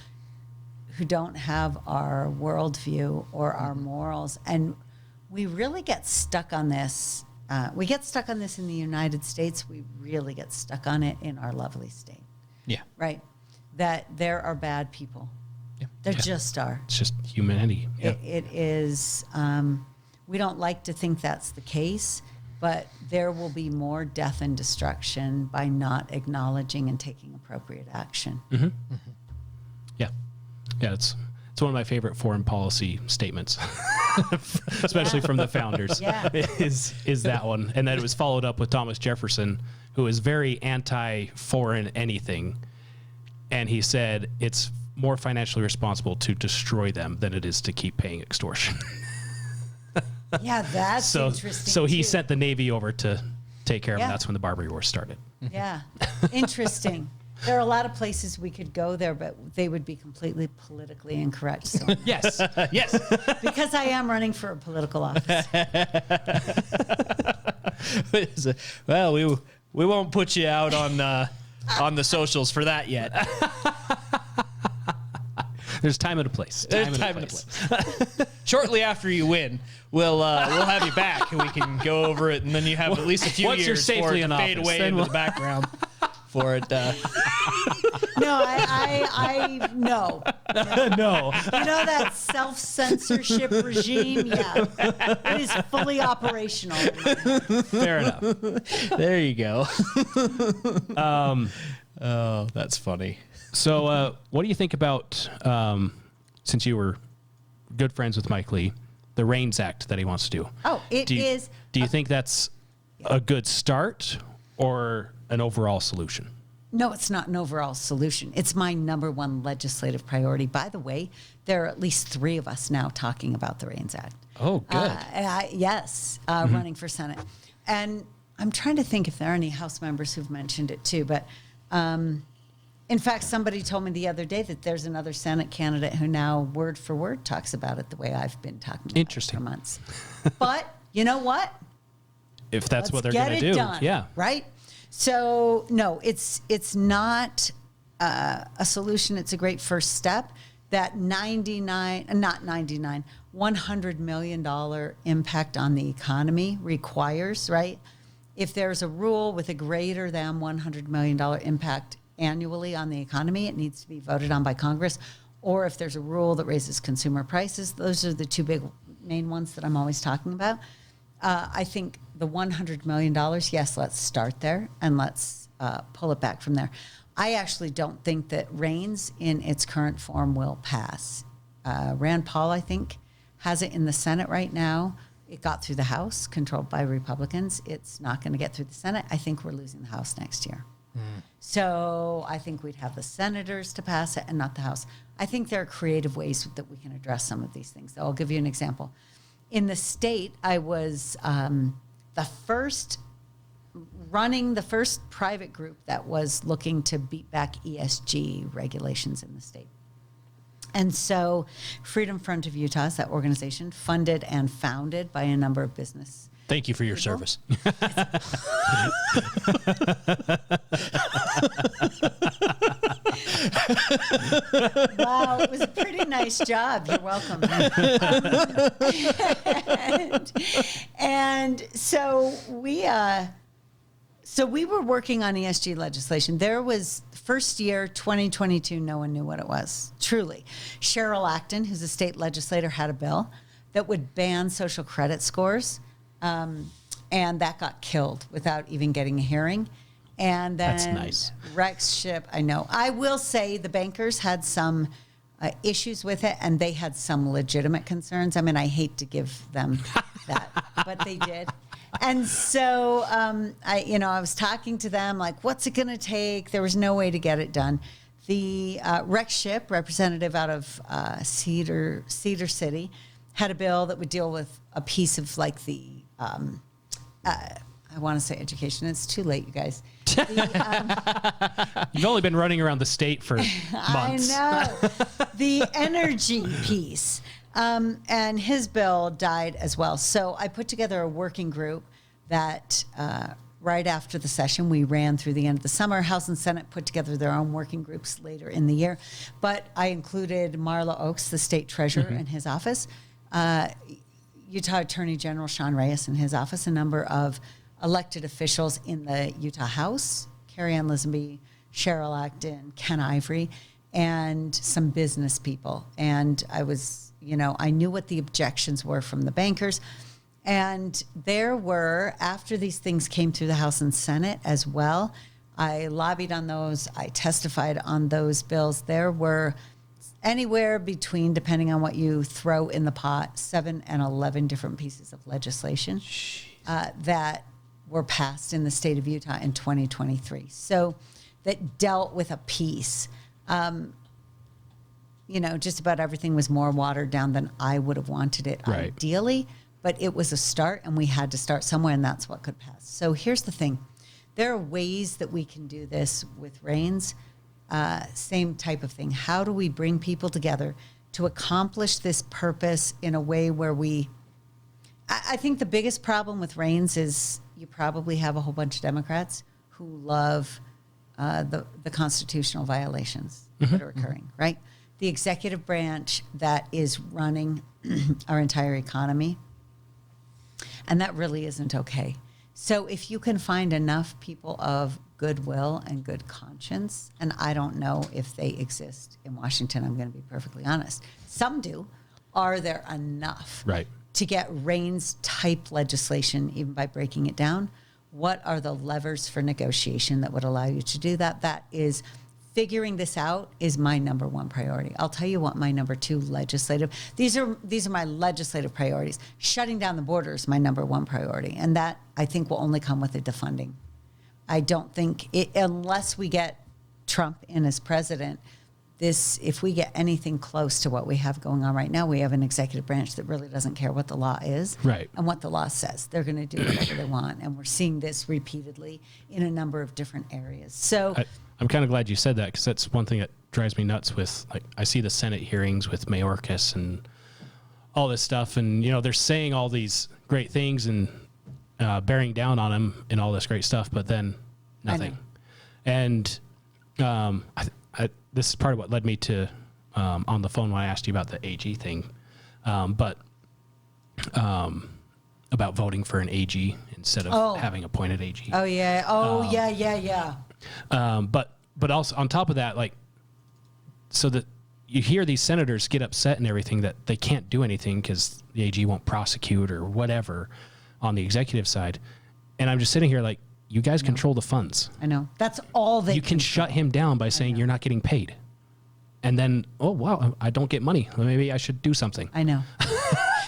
Speaker 1: who don't have our worldview or our morals. And we really get stuck on this. We get stuck on this in the United States. We really get stuck on it in our lovely state.
Speaker 4: Yeah.
Speaker 1: Right? That there are bad people.
Speaker 4: Yeah.
Speaker 1: There just are.
Speaker 2: It's just humanity. Yeah.
Speaker 1: It is, we don't like to think that's the case, but there will be more death and destruction by not acknowledging and taking appropriate action.
Speaker 2: Yeah. Yeah, it's one of my favorite foreign policy statements, especially from the founders,
Speaker 1: Yeah.
Speaker 2: is that one. And then it was followed up with Thomas Jefferson, who is very anti-foreign anything. And he said it's more financially responsible to destroy them than it is to keep paying extortion.
Speaker 1: Yeah, that's interesting.
Speaker 2: So he
Speaker 1: too.
Speaker 2: sent the Navy over to take care of them.
Speaker 1: Yeah.
Speaker 2: That's when the Barbary Wars started.
Speaker 1: Yeah, interesting. There are a lot of places we could go there, but they would be completely politically incorrect. So.
Speaker 2: Yes. Yes.
Speaker 1: Because I am running for a political office.
Speaker 4: Well, we won't put you out on the socials for that yet.
Speaker 2: There's time and a place.
Speaker 4: There's time and a place. Shortly after you win, we'll have you back and we can go over it, and then you have at least a few
Speaker 2: Once you're
Speaker 4: years for
Speaker 2: safely
Speaker 4: it
Speaker 2: in
Speaker 4: to fade
Speaker 2: office,
Speaker 4: away
Speaker 2: then
Speaker 4: into
Speaker 2: we'll-
Speaker 4: the background for it.
Speaker 1: No, I no.
Speaker 2: No.
Speaker 1: You know that self-censorship regime? Yeah, it is fully operational.
Speaker 2: Fair enough.
Speaker 4: There you go. Oh, that's funny.
Speaker 2: So, what do you think about, since you were good friends with Mike Lee, the RAINS Act that he wants to do?
Speaker 1: Oh, it is.
Speaker 2: Do you think that's a good start or an overall solution?
Speaker 1: No, it's not an overall solution. It's my number one legislative priority. By the way, there are at least 3 of us now talking about the RAINS Act.
Speaker 4: Oh, good.
Speaker 1: Yes, running for Senate. And I'm trying to think if there are any House members who've mentioned it too. But in fact, somebody told me the other day that there's another Senate candidate who now word for word talks about it the way I've been talking about
Speaker 2: Interesting.
Speaker 1: it for months. But you know what?
Speaker 2: If that's what they're
Speaker 1: Let's
Speaker 2: going to
Speaker 1: get it
Speaker 2: do.
Speaker 1: done,
Speaker 2: Yeah.
Speaker 1: Right? So, no, it's not a solution. It's a great first step. That $100 million impact on the economy requires, right? If there's a rule with a greater than $100 million impact annually on the economy, it needs to be voted on by Congress. Or if there's a rule that raises consumer prices, those are the 2 big main ones that I'm always talking about. I think the $100 million, yes, let's start there and let's pull it back from there. I actually don't think that RAINS in its current form will pass. Rand Paul, I think, has it in the Senate right now. It got through the House, controlled by Republicans. It's not going to get through the Senate. I think we're losing the House next year. So I think we'd have the senators to pass it and not the House. I think there are creative ways that we can address some of these things. So I'll give you an example. In the state, I was running the first private group that was looking to beat back ESG regulations in the state. And so Freedom Front of Utah is that organization, funded and founded by a number of business.
Speaker 4: Thank you for your service.
Speaker 1: Wow, it was a pretty nice job. You're welcome. and so we So we were working on ESG legislation. There was first year, 2022, no one knew what it was, truly. Cheryl Acton, who's a state legislator, had a bill that would ban social credit scores. And that got killed without even getting a hearing. And then
Speaker 2: That's nice.
Speaker 1: Rex Ship, I know. I will say the bankers had some issues with it, and they had some legitimate concerns. I mean, I hate to give them that, but they did. And so I was talking to them like, what's it going to take? There was no way to get it done. The Rex Ship, representative out of Cedar City, had a bill that would deal with a piece of like the, I want to say education. It's too late, you guys.
Speaker 2: You've only been running around the state for months.
Speaker 1: I know. The energy piece. And his bill died as well. So I put together a working group that right after the session, we ran through the end of the summer. House and Senate put together their own working groups later in the year. But I included Marla Oaks, the state treasurer, in his office, Utah Attorney General Sean Reyes in his office, a number of elected officials in the Utah House, Carrie Ann Lisenby, Cheryl Acton, Ken Ivory, and some business people. And I was, I knew what the objections were from the bankers. And there were, after these things came through the House and Senate as well, I lobbied on those, I testified on those bills. There were anywhere between, depending on what you throw in the pot, 7 and 11 different pieces of legislation that were passed in the state of Utah in 2023. So that dealt with a piece. Just about everything was more watered down than I would have wanted it ideally, but it was a start, and we had to start somewhere, and that's what could pass. So here's the thing. There are ways that we can do this with REINS. Same type of thing. How do we bring people together to accomplish this purpose in a way where I think the biggest problem with REINS is you probably have a whole bunch of Democrats who love the constitutional violations that are occurring, right? The executive branch that is running our entire economy, and that really isn't okay. So if you can find enough people of goodwill and good conscience, and I don't know if they exist in Washington, I'm going to be perfectly honest. Some do. Are there enough to get REINS type legislation, even by breaking it down? What are the levers for negotiation that would allow you to do that? That is, figuring this out is my number one priority. I'll tell you what my number two legislative, these are my legislative priorities. Shutting down the border is my number one priority. And that I think will only come with the defunding. I don't think unless we get Trump in as president, if we get anything close to what we have going on right now, we have an executive branch that really doesn't care what the law is and what the law says. They're going to do whatever they want. And we're seeing this repeatedly in a number of different areas. So
Speaker 2: I'm kind of glad you said that, because that's one thing that drives me nuts with, like, I see the Senate hearings with Mayorkas and all this stuff. And, they're saying all these great things and bearing down on him and all this great stuff, but then nothing. And this is part of what led me to on the phone when I asked you about the AG thing, but about voting for an AG instead of having appointed AG.
Speaker 1: Oh yeah. Yeah.
Speaker 2: But also on top of that, like, so that you hear these senators get upset and everything that they can't do anything because the AG won't prosecute or whatever on the executive side, and I'm just sitting here like, you guys control the funds.
Speaker 1: I know. That's all they.
Speaker 2: You can shut him down by saying you're not getting paid, and then I don't get money. Maybe I should do something.
Speaker 1: I know.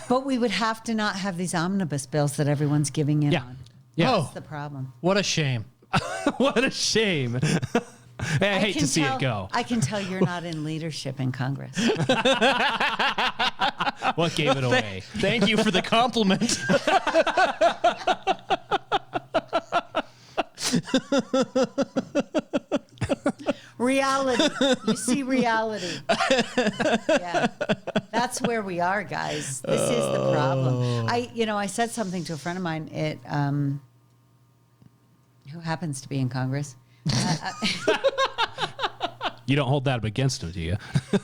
Speaker 1: But we would have to not have these omnibus bills that everyone's giving in on.
Speaker 2: Yeah.
Speaker 1: That's the problem.
Speaker 4: What a shame.
Speaker 2: What a shame. I hate to see it go.
Speaker 1: I can tell you're not in leadership in Congress.
Speaker 2: What gave it away?
Speaker 4: Thank you for the compliment.
Speaker 1: Reality. You see reality. Yeah. That's where we are, guys. This is the problem. I said something to a friend of mine who happens to be in Congress.
Speaker 2: You don't hold that up against him, do you?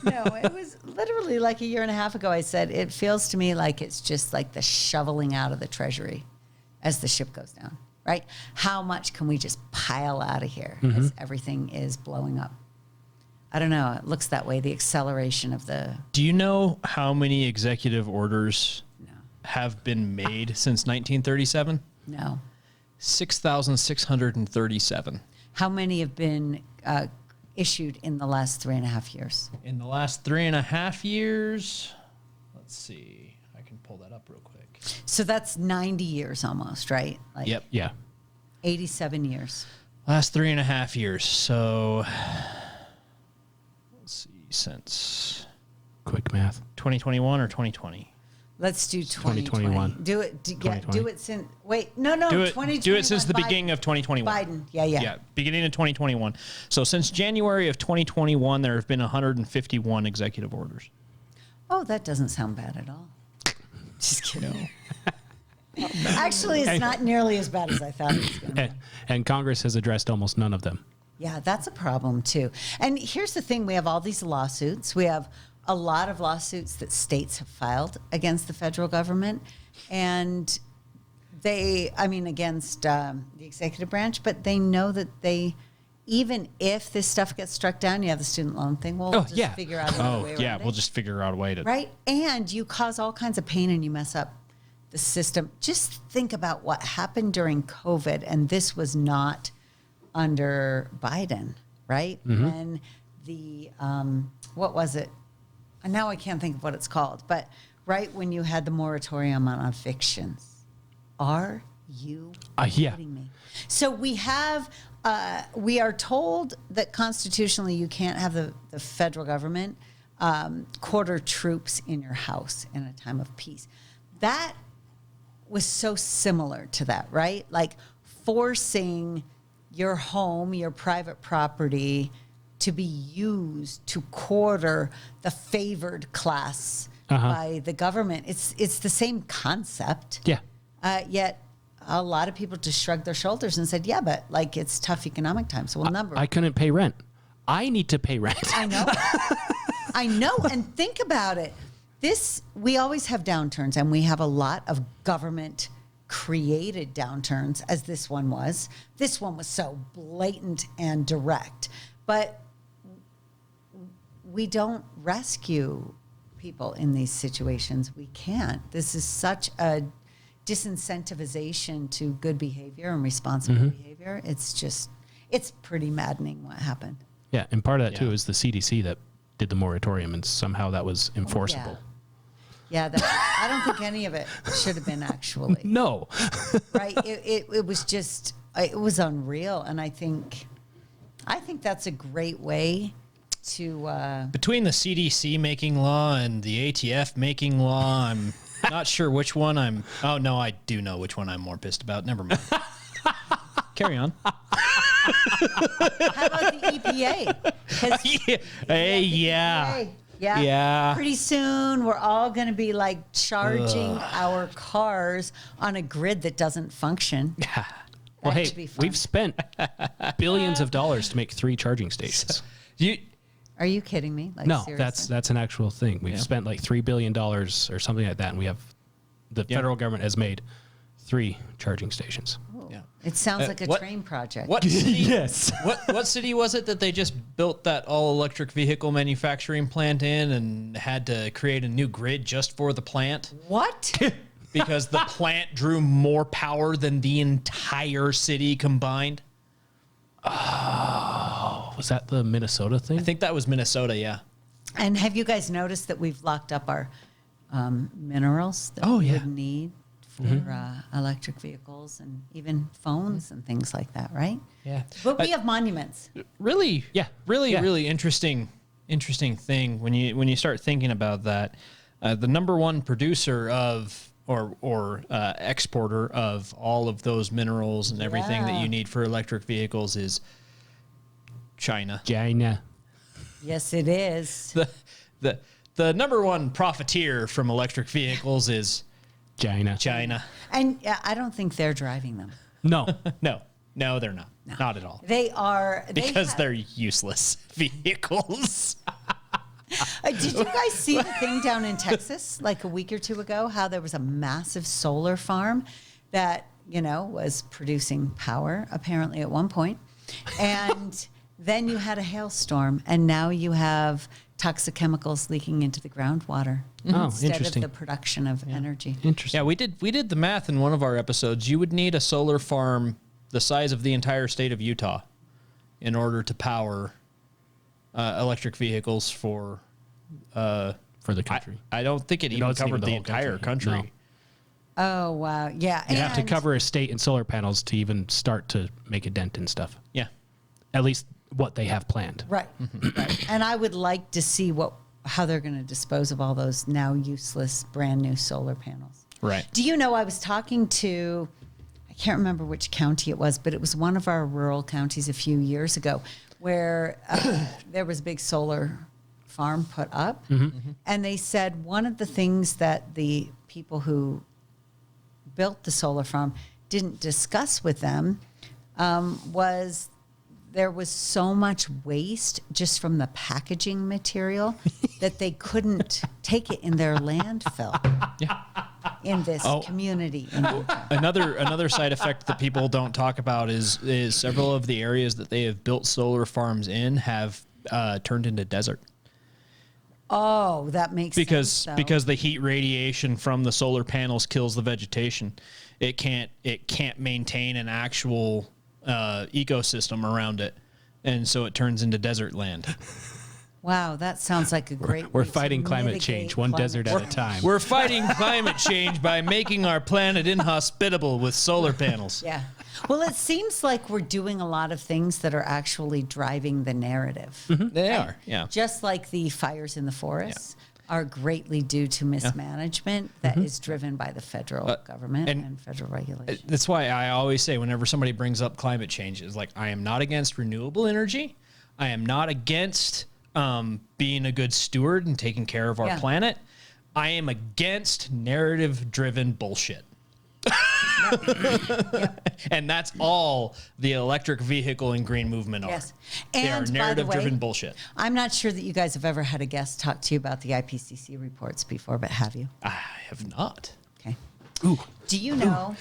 Speaker 1: No, it was literally like a year and a half ago. I said, it feels to me like it's just like the shoveling out of the treasury as the ship goes down. right? How much can we just pile out of here as everything is blowing up? I don't know. It looks that way. The acceleration of the...
Speaker 4: Do you know how many executive orders have been made since 1937?
Speaker 1: No.
Speaker 4: 6,637.
Speaker 1: How many have been issued in the last 3.5 years?
Speaker 4: In the last 3.5 years, let's see. I can pull that up real quick.
Speaker 1: So that's 90 years almost, right? Like
Speaker 4: Yep.
Speaker 2: Yeah.
Speaker 1: 87 years.
Speaker 4: Last 3.5 years. So let's see, since
Speaker 2: Quick math.
Speaker 4: 2021 or 2020?
Speaker 1: Let's do 2020.
Speaker 2: 2021.
Speaker 1: Do it. Do
Speaker 2: 2020.
Speaker 1: it since. Wait, no.
Speaker 4: Do it
Speaker 1: 2021.
Speaker 4: since the beginning of 2021.
Speaker 1: Biden. Yeah.
Speaker 4: Beginning of 2021. So since January of 2021, there have been 151 executive orders.
Speaker 1: Oh, that doesn't sound bad at all. Just kidding. Actually, it's not nearly as bad as I thought it was going to be.
Speaker 2: And Congress has addressed almost none of them.
Speaker 1: Yeah, that's a problem too. And here's the thing: we have all these lawsuits. We have a lot of lawsuits that states have filed against the federal government, and against the executive branch, but they know that even if this stuff gets struck down, you have the student loan thing. We'll figure out another way around it.
Speaker 4: We'll just figure out a way to.
Speaker 1: Right? And you cause all kinds of pain and you mess up the system. Just think about what happened during COVID, and this was not under Biden, right? When the, what was it? And now I can't think of what it's called, but right when you had the moratorium on evictions. Are you kidding me? So we are told that constitutionally you can't have the federal government quarter troops in your house in a time of peace. That was so similar to that, right? Like forcing your home, your private property, to be used to quarter the favored class by the government. It's the same concept.
Speaker 2: Yeah.
Speaker 1: Yet a lot of people just shrugged their shoulders and said, yeah, but like it's tough economic times. So we'll number.
Speaker 2: I couldn't pay rent. I need to pay rent.
Speaker 1: I know. I know. And think about it. We always have downturns, and we have a lot of government created downturns, as this one was. This one was so blatant and direct. But we don't rescue people in these situations. We can't. This is such a disincentivization to good behavior and responsible behavior. It's pretty maddening what happened.
Speaker 2: Yeah, and part of that too is the CDC that did the moratorium, and somehow that was enforceable.
Speaker 1: Yeah, I don't think any of it should have been actually.
Speaker 2: No.
Speaker 1: Right? It was just, it was unreal. And I think that's a great way to...
Speaker 4: Between the CDC making law and the ATF making law, I'm not sure which one I'm... Oh, no, I do know which one I'm more pissed about. Never mind. Carry on.
Speaker 1: How about the EPA? Yeah. Pretty soon, we're all going to be like charging our cars on a grid that doesn't function.
Speaker 2: Yeah. Well, hey, we've spent billions of dollars to make 3 charging stations.
Speaker 1: Are you kidding me? Like,
Speaker 2: no,
Speaker 1: seriously?
Speaker 2: that's an actual thing. We've spent like $3 billion or something like that, and we have the federal government has made 3 charging stations.
Speaker 1: Yeah. It sounds like a train project.
Speaker 4: What city,
Speaker 2: Yes.
Speaker 4: What city was it that they just built that all-electric vehicle manufacturing plant in and had to create a new grid just for the plant?
Speaker 1: What?
Speaker 4: Because the plant drew more power than the entire city combined?
Speaker 2: Oh, was that the Minnesota thing?
Speaker 4: I think that was Minnesota, yeah.
Speaker 1: And have you guys noticed that we've locked up our minerals that we would need for electric vehicles and even phones and things like that, right?
Speaker 4: Yeah.
Speaker 1: But we have monuments.
Speaker 4: Really interesting thing when you start thinking about that. The number one producer of or exporter of all of those minerals and everything that you need for electric vehicles is China.
Speaker 1: Yes, it is.
Speaker 4: The number one profiteer from electric vehicles is China.
Speaker 1: And I don't think they're driving them.
Speaker 2: No.
Speaker 4: No, they're not. No. Not at all.
Speaker 1: They are.
Speaker 4: Because they're useless vehicles.
Speaker 1: Did you guys see the thing down in Texas like a week or two ago, how there was a massive solar farm that was producing power apparently at one point. And then you had a hailstorm, and now you have toxic chemicals leaking into the groundwater instead
Speaker 2: interesting.
Speaker 1: of the production of energy.
Speaker 2: Interesting.
Speaker 4: Yeah, we did the math in one of our episodes. You would need a solar farm the size of the entire state of Utah in order to power electric vehicles for
Speaker 2: the country.
Speaker 4: I don't think it even
Speaker 2: it's even
Speaker 4: covered
Speaker 2: the
Speaker 4: the
Speaker 2: whole
Speaker 4: entire country.
Speaker 2: No.
Speaker 1: Oh, wow. Yeah.
Speaker 2: You have to cover a state in solar panels to even start to make a dent in stuff.
Speaker 4: Yeah.
Speaker 2: At least what they have planned.
Speaker 1: Right. Right. And I would like to see how they're going to dispose of all those now useless brand new solar panels.
Speaker 4: Right.
Speaker 1: Do you know, I was talking to, I can't remember which county it was, but it was one of our rural counties a few years ago where there was a big solar farm put up. And they said one of the things that the people who built the solar farm didn't discuss with them was there was so much waste just from the packaging material that they couldn't take it in their landfill in this community.
Speaker 4: Another side effect that people don't talk about is several of the areas that they have built solar farms in have turned into desert.
Speaker 1: Oh, that makes sense.
Speaker 4: Because the heat radiation from the solar panels kills the vegetation. It can't maintain an actual ecosystem around it, and so it turns into desert land.
Speaker 1: Wow, that sounds like a great.
Speaker 2: We're
Speaker 1: way to
Speaker 2: fighting climate change, one
Speaker 1: climate
Speaker 2: desert at a time.
Speaker 4: We're fighting climate change by making our planet inhospitable with solar panels.
Speaker 1: Yeah. Well, it seems like we're doing a lot of things that are actually driving the narrative.
Speaker 4: They are, yeah.
Speaker 1: Just like the fires in the forests are greatly due to mismanagement that is driven by the federal government and federal regulation.
Speaker 4: That's why I always say whenever somebody brings up climate change, is like, I am not against renewable energy. I am not against being a good steward and taking care of our planet. I am against narrative-driven bullshit. And that's all the electric vehicle and green movement are.
Speaker 1: Yes.
Speaker 4: They are
Speaker 1: And
Speaker 4: narrative-driven bullshit.
Speaker 1: I'm not sure that you guys have ever had a guest talk to you about the IPCC reports before, but have you?
Speaker 4: I have not.
Speaker 1: Okay.
Speaker 2: Ooh.
Speaker 1: Do you know?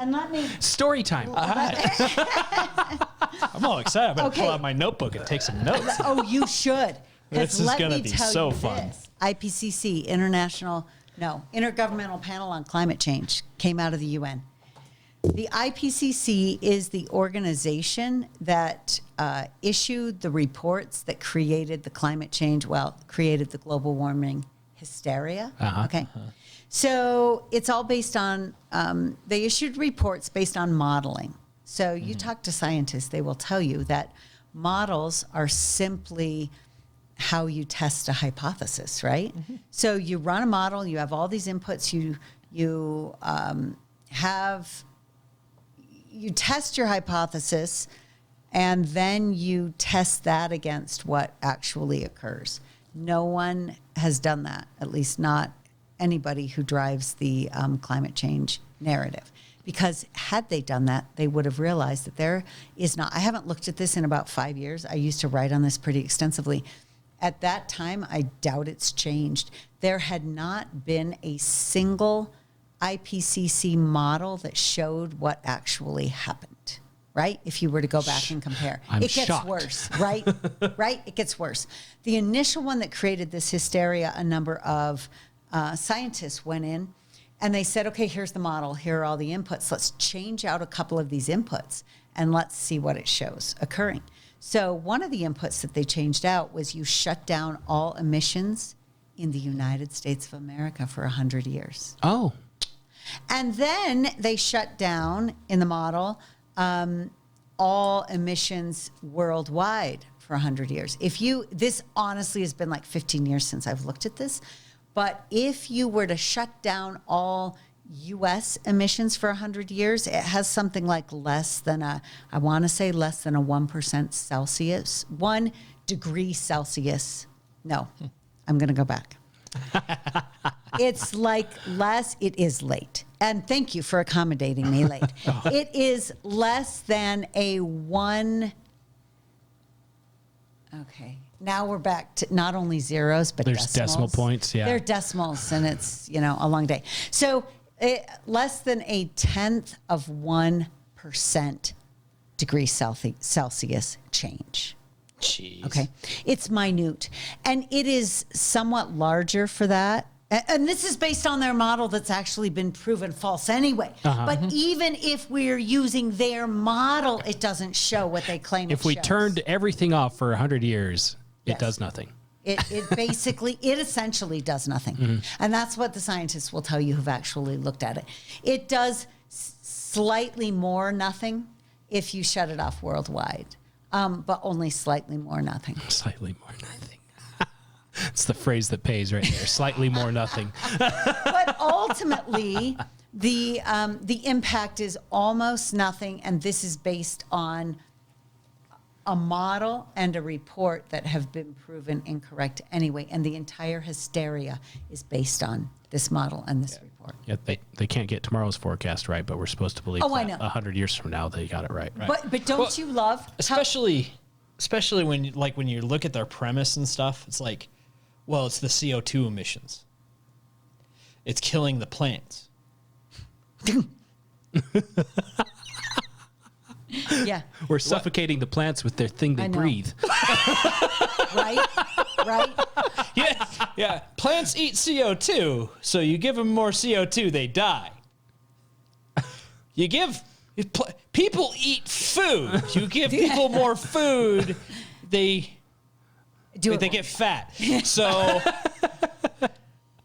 Speaker 1: And let me.
Speaker 2: Story time.
Speaker 4: I'm all excited. I'm going to pull out my notebook and take some notes.
Speaker 1: Oh, you should.
Speaker 4: This is going to be so fun.
Speaker 1: IPCC, Intergovernmental Panel on Climate Change, came out of the UN. The IPCC is the organization that issued the reports that created the climate change, created the global warming hysteria. Okay. So it's all based on, they issued reports based on modeling. So you talk to scientists, they will tell you that models are simply how you test a hypothesis, right? So you run a model, you have all these inputs, you test your hypothesis, and then you test that against what actually occurs. No one has done that, at least not anybody who drives the climate change narrative. Because had they done that, they would have realized that there is not, I haven't looked at this in about 5 years. I used to write on this pretty extensively. At that time, I doubt it's changed. There had not been a single IPCC model that showed what actually happened, right? If you were to go back and compare. It gets
Speaker 2: shocked.
Speaker 1: worse, right? Right? It gets worse. The initial one that created this hysteria, a number of scientists went in and they said, okay, here's the model. Here are all the inputs. Let's change out a couple of these inputs and let's see what it shows occurring. So one of the inputs that they changed out was you shut down all emissions in the United States of America for 100 years.
Speaker 2: Oh.
Speaker 1: And then they shut down in the model all emissions worldwide for 100 years. This honestly has been like 15 years since I've looked at this, but if you were to shut down all U.S. emissions for 100 years, it has something like less than a 1% Celsius, 1 degree Celsius. No, I'm going to go back. It's like less, it is late. And thank you for accommodating me late. It is less than a 1. Okay. Now we're back to not only zeros, but
Speaker 2: There's decimal points, yeah.
Speaker 1: They're decimals, and it's, a long day. So Less than 0.1% degree Celsius change.
Speaker 4: Jeez.
Speaker 1: Okay. It's minute. And it is somewhat larger for that. And this is based on their model that's actually been proven false anyway. But even if we're using their model, it doesn't show what they claim it
Speaker 2: If we
Speaker 1: shows.
Speaker 2: turned everything off for 100 years,
Speaker 1: Yes.
Speaker 2: it does nothing.
Speaker 1: It essentially does nothing. And that's what the scientists will tell you who've actually looked at it. It does slightly more nothing if you shut it off worldwide, but only slightly more nothing.
Speaker 2: Slightly more nothing. It's the phrase that pays right there. Slightly more nothing.
Speaker 1: But ultimately, the impact is almost nothing, and this is based on a model and a report that have been proven incorrect anyway, and the entire hysteria is based on this model and this report.
Speaker 2: Yeah, they can't get tomorrow's forecast right, but we're supposed to believe
Speaker 1: I
Speaker 2: that
Speaker 1: know.
Speaker 2: 100 years from now they got it right.
Speaker 1: But don't you love
Speaker 4: Especially when you look at their premise and stuff, it's like, well, it's the CO2 emissions. It's killing the plants.
Speaker 1: yeah,
Speaker 2: We're suffocating the plants with their thing they
Speaker 1: I know.
Speaker 2: breathe.
Speaker 1: right?
Speaker 4: Yeah. Plants eat CO2, so you give them more CO2, they die. People eat food. You give people more food, they get fat. So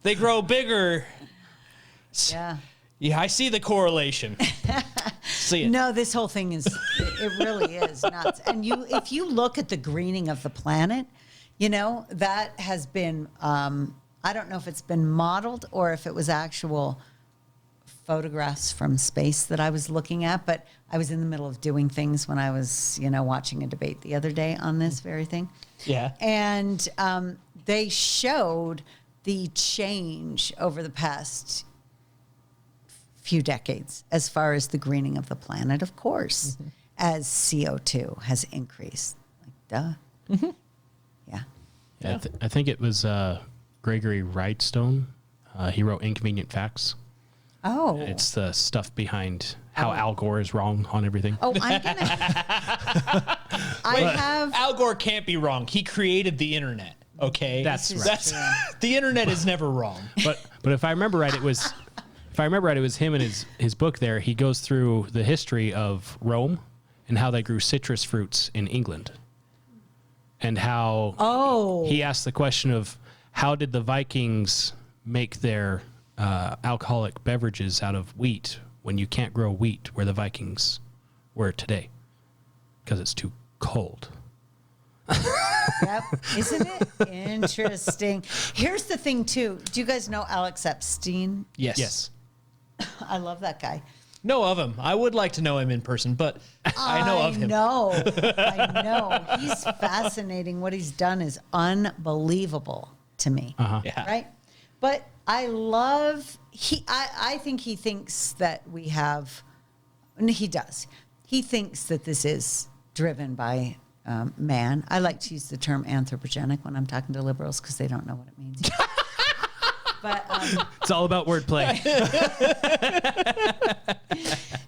Speaker 4: they grow bigger.
Speaker 1: Yeah.
Speaker 4: Yeah, I see the correlation. See it.
Speaker 1: No, this whole thing it really is nuts. And if you look at the greening of the planet, that has been, I don't know if it's been modeled or if it was actual photographs from space that I was looking at, but I was in the middle of doing things when I was, watching a debate the other day on this very thing.
Speaker 4: Yeah.
Speaker 1: And they showed the change over the past few decades as far as the greening of the planet, of course, as CO2 has increased. Like, duh. Yeah.
Speaker 2: Yeah, I think it was Gregory Rhinestone. He wrote Inconvenient Facts.
Speaker 1: Oh.
Speaker 2: It's the stuff behind how Al Gore is wrong on everything.
Speaker 1: Oh, I'm going to...
Speaker 4: Al Gore can't be wrong. He created the internet, okay?
Speaker 2: That's
Speaker 1: This is
Speaker 2: right.
Speaker 1: true.
Speaker 4: The internet is never wrong.
Speaker 2: But if I remember right, it was him in his book there. He goes through the history of Rome and how they grew citrus fruits in England. And how he asked the question of how did the Vikings make their alcoholic beverages out of wheat when you can't grow wheat where the Vikings were today? Because it's too cold.
Speaker 1: Yep. Isn't it interesting? Here's the thing, too. Do you guys know Alex Epstein?
Speaker 4: Yes.
Speaker 1: I love that guy.
Speaker 4: Know of him. I would like to know him in person, but I know of him.
Speaker 1: I know. He's fascinating. What he's done is unbelievable to me.
Speaker 4: Yeah.
Speaker 1: Right? But I love, I think he thinks that we have, and he does. He thinks that this is driven by man. I like to use the term anthropogenic when I'm talking to liberals because they don't know what it means. But
Speaker 2: It's all about wordplay.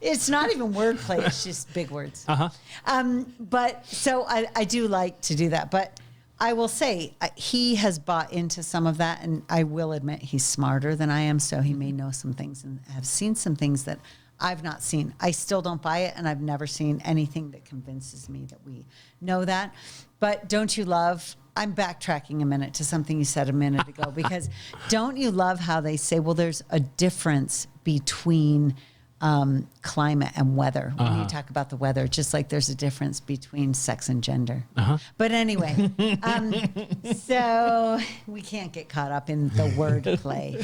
Speaker 1: it's not even wordplay. It's just big words. But so I do like to do that. But I will say he has bought into some of that, and I will admit he's smarter than I am, so he may know some things and have seen some things that I've not seen. I still don't buy it, and I've never seen anything that convinces me that we know that. But don't you love, I'm backtracking a minute to something you said a minute ago, because don't you love how they say, well, there's a difference between climate and weather. When you talk about the weather, just like there's a difference between sex and gender. But anyway, so we can't get caught up in the wordplay.